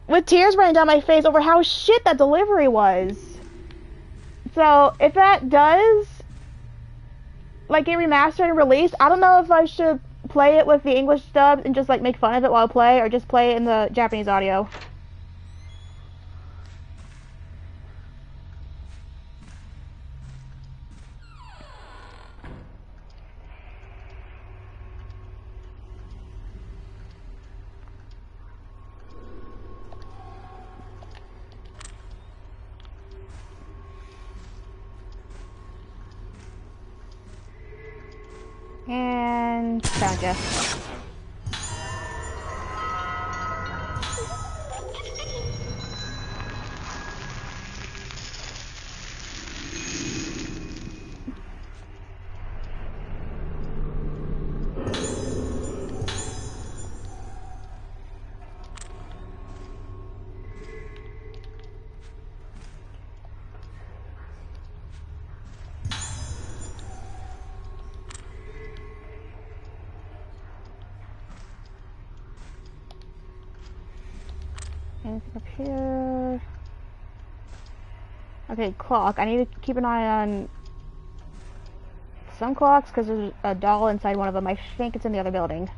with tears running down my face over how shit that delivery was. So if that does like get remastered and released, I don't know if I should play it with the English dubs and just like make fun of it while I play, or just play it in the Japanese audio. And found ya. Anything up here? Okay, clock. I need to keep an eye on some clocks because there's a doll inside one of them. I think it's in the other building.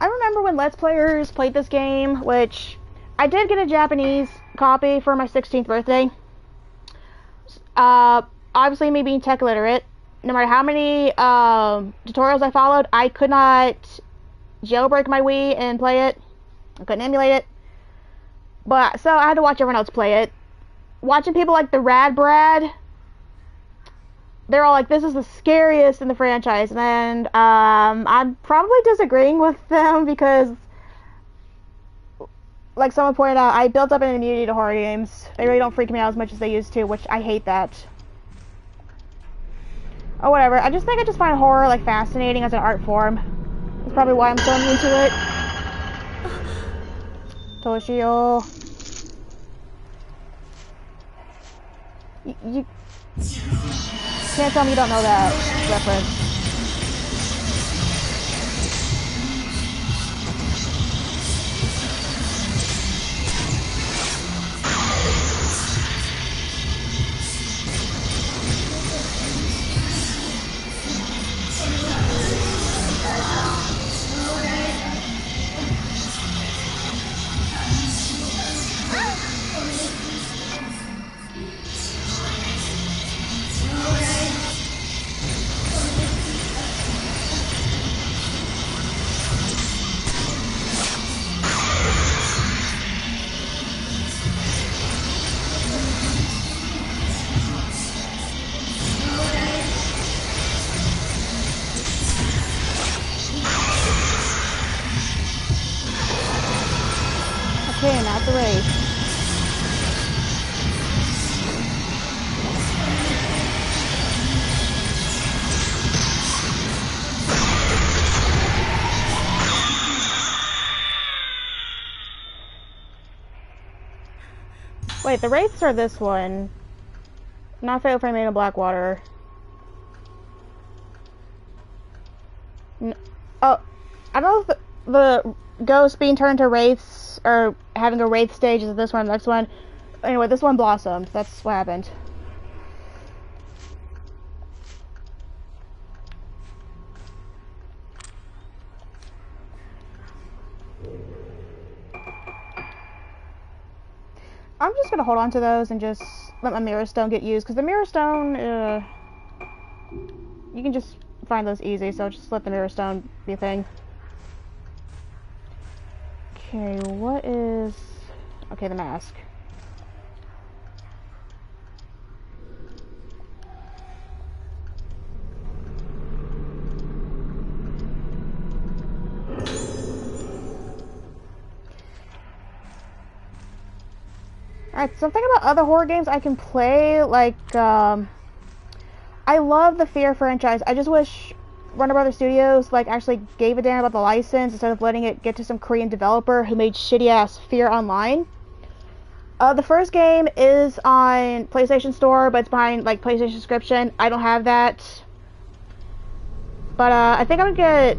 I remember when Let's Players played this game, which I did get a Japanese copy for my 16th birthday. Obviously, me being tech illiterate, no matter how many tutorials I followed, I could not jailbreak my Wii and play it. I couldn't emulate it. But so I had to watch everyone else play it. Watching people like the Rad Brad, they're all like, this is the scariest in the franchise, and I'm probably disagreeing with them because, like someone pointed out, I built up an immunity to horror games. They really don't freak me out as much as they used to, which I hate that. Oh, whatever. I just think I just find horror like fascinating as an art form. That's probably why I'm so immune to it. Toshio. You can't tell me you don't know that reference. Okay, not the race. Wait, the wraiths are this one. Not Fatal Frame in Blackwater. Oh, I don't know if the ghosts being turned to wraiths or having a wraith stage is this one, next one. Anyway, this one blossomed. That's what happened. I'm just gonna hold on to those and just let my Mirror Stone get used, because the Mirror Stone, you can just find those easy, so just let the Mirror Stone be a thing. Okay, what is... Okay, the mask. Alright, so think about other horror games I can play, like, I love the Fear franchise. I just wish Warner Brothers Studios, like, actually gave a damn about the license instead of letting it get to some Korean developer who made shitty-ass Fear Online. The first game is on PlayStation Store, but it's behind, like, PlayStation subscription. I don't have that. But, I think I'm gonna get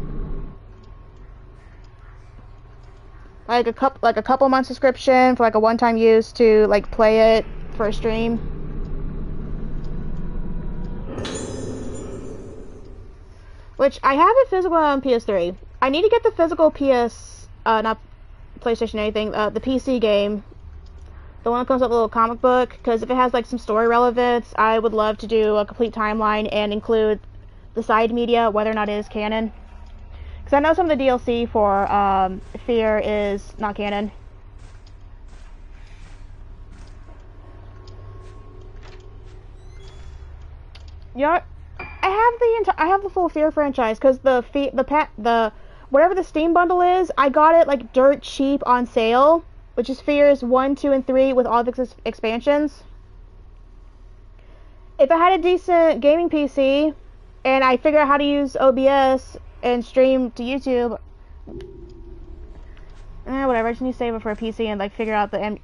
like a couple months subscription for like a one-time use to like play it for a stream. Which I have it physical on PS3. I need to get the physical not PlayStation anything, the PC game. The one that comes with a little comic book, because if it has like some story relevance, I would love to do a complete timeline and include the side media, whether or not it is canon. Because I know some of the DLC for Fear is not canon. You know what? I have the full Fear franchise because the whatever the Steam bundle is, I got it like dirt cheap on sale, which is Fears 1, 2, and 3 with all of its expansions. If I had a decent gaming PC and I figure out how to use OBS and stream to YouTube, whatever, I just need to save it for a PC and like figure out the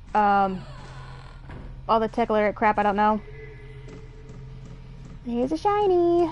all the tech alert crap I don't know. Here's a shiny.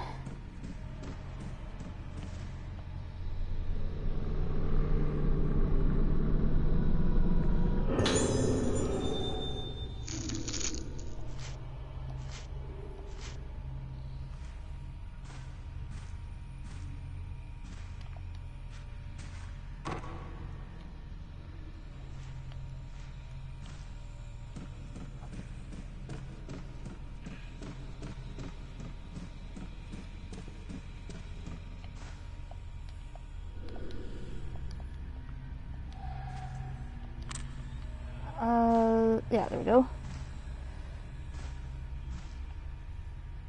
Yeah, there we go.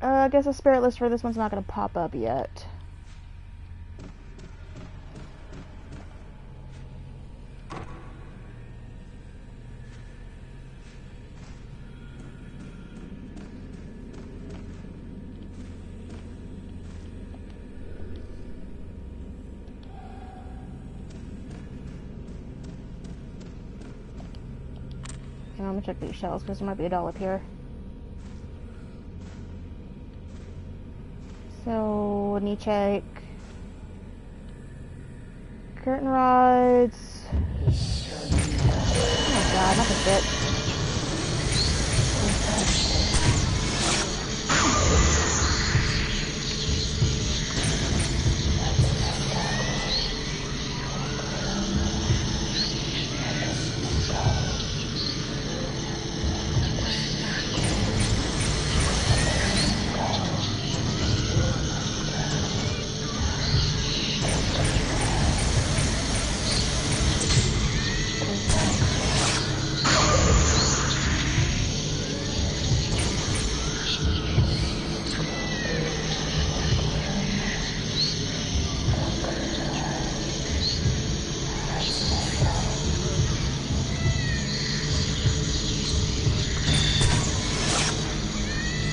I guess the spirit list for this one's not gonna pop up yet. I'm gonna check these shells because there might be a doll up here. So, let me check. Curtain rods. Oh my god, not the shit.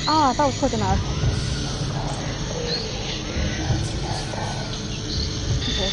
Oh, I thought it was quick enough. Okay.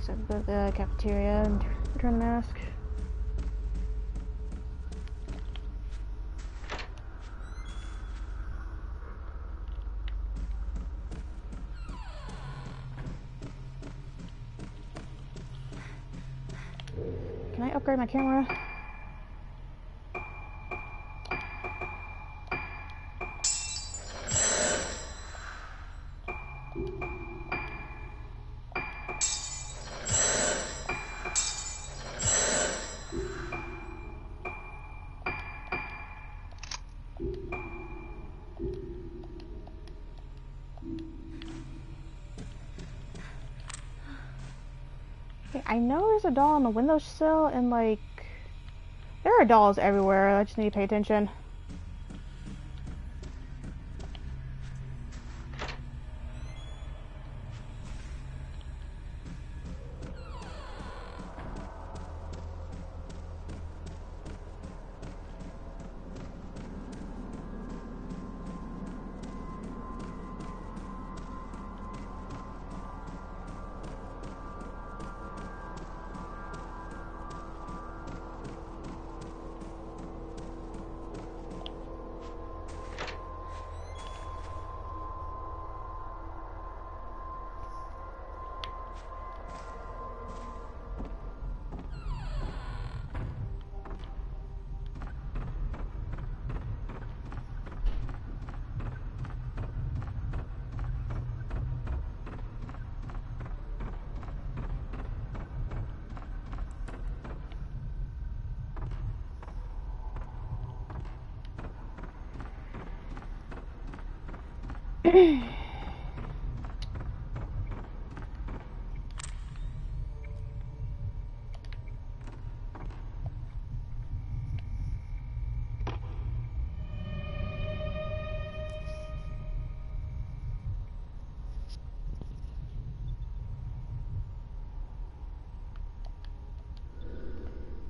So go to the cafeteria and return the mask. Can I upgrade my camera? Okay, I know there's a doll on the windowsill and like there are dolls everywhere. I just need to pay attention.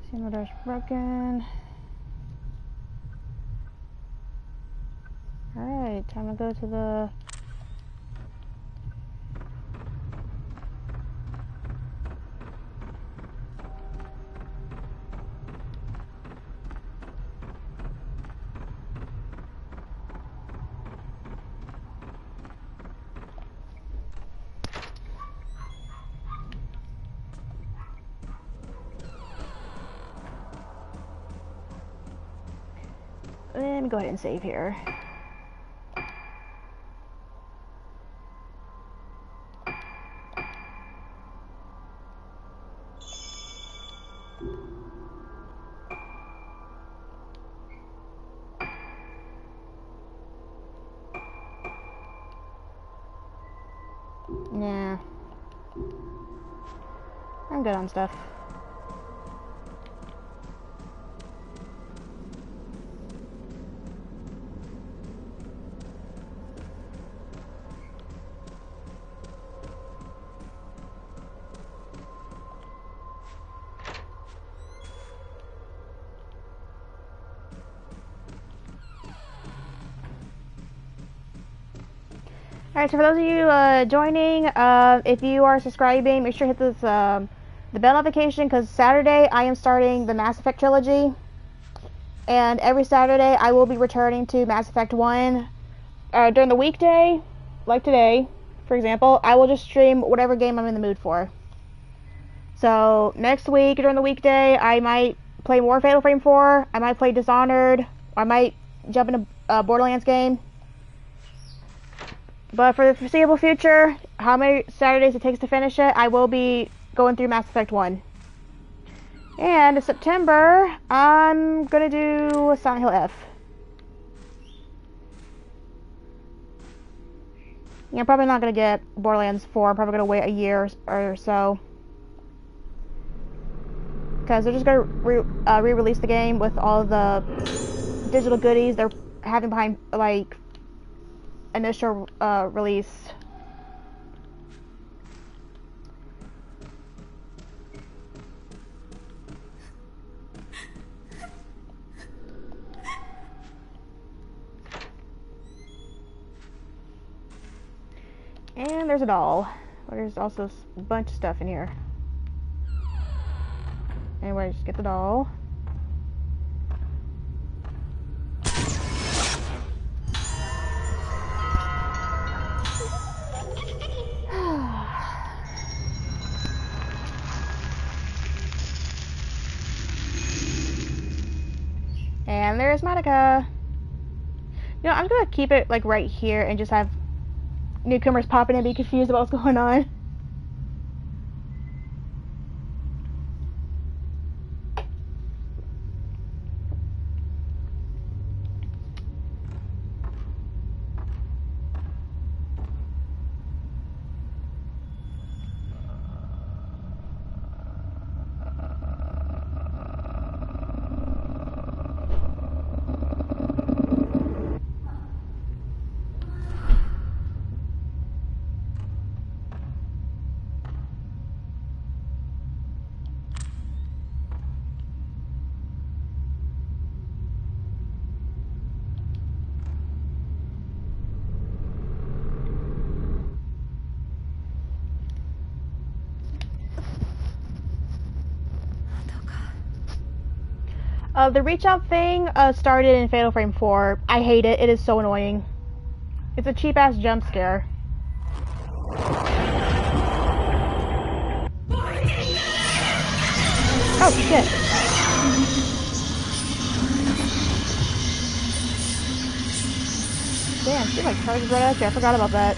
Simulator's broken. Alright, time to go to the... Let me go ahead and save here. Nah. I'm good on stuff. Alright, so for those of you joining, if you are subscribing, make sure to hit this the bell notification, because Saturday I am starting the Mass Effect Trilogy. And every Saturday I will be returning to Mass Effect 1. During the weekday, like today, for example, I will just stream whatever game I'm in the mood for. So next week, during the weekday, I might play more Fatal Frame 4, I might play Dishonored, or I might jump into a Borderlands game. But for the foreseeable future, how many Saturdays it takes to finish it, I will be going through Mass Effect 1. And in September, I'm gonna do Silent Hill F. Yeah, I'm probably not gonna get Borderlands 4. I'm probably gonna wait a year or so. Because they're just gonna re-release the game with all the digital goodies they're having behind, like, initial release. And there's a doll. There's also a bunch of stuff in here. Anyway, just get the doll. And there's Monica. You know, I'm gonna keep it like right here and just have newcomers pop in and be confused about what's going on. The reach out thing started in Fatal Frame 4. I hate it. It is so annoying. It's a cheap ass jump scare. Oh shit. Damn, she like charges right at you. I forgot about that.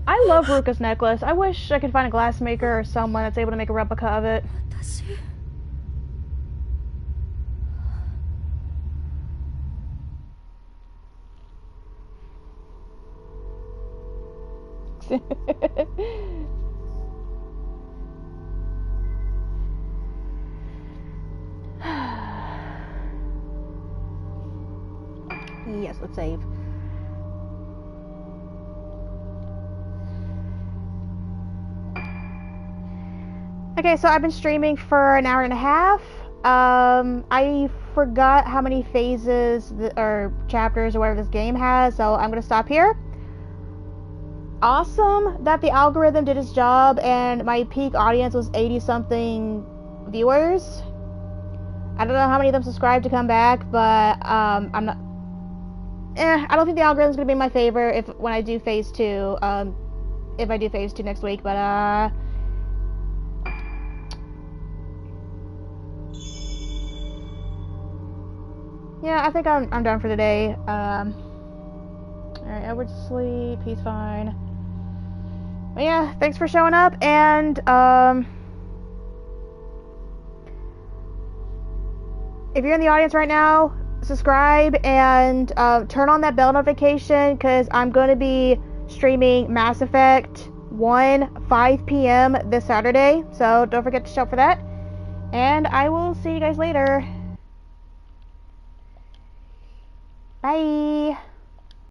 I love Ruka's necklace. I wish I could find a glassmaker or someone that's able to make a replica of it. Yes, let's save. Okay, so I've been streaming for an hour and a half. I forgot how many phases or chapters or whatever this game has, so I'm gonna stop here. Awesome that the algorithm did its job and my peak audience was 80-something viewers. I don't know how many of them subscribed to come back, but I'm not. I don't think the algorithm's gonna be my favor when I do phase 2. If I do phase 2 next week, but yeah, I think I'm done for today. Alright, Edward sleep, he's fine. But yeah, thanks for showing up, and if you're in the audience right now, subscribe and turn on that bell notification, because I'm going to be streaming Mass Effect 1 5 p.m. this Saturday, so don't forget to show up for that, and I will see you guys later. Bye!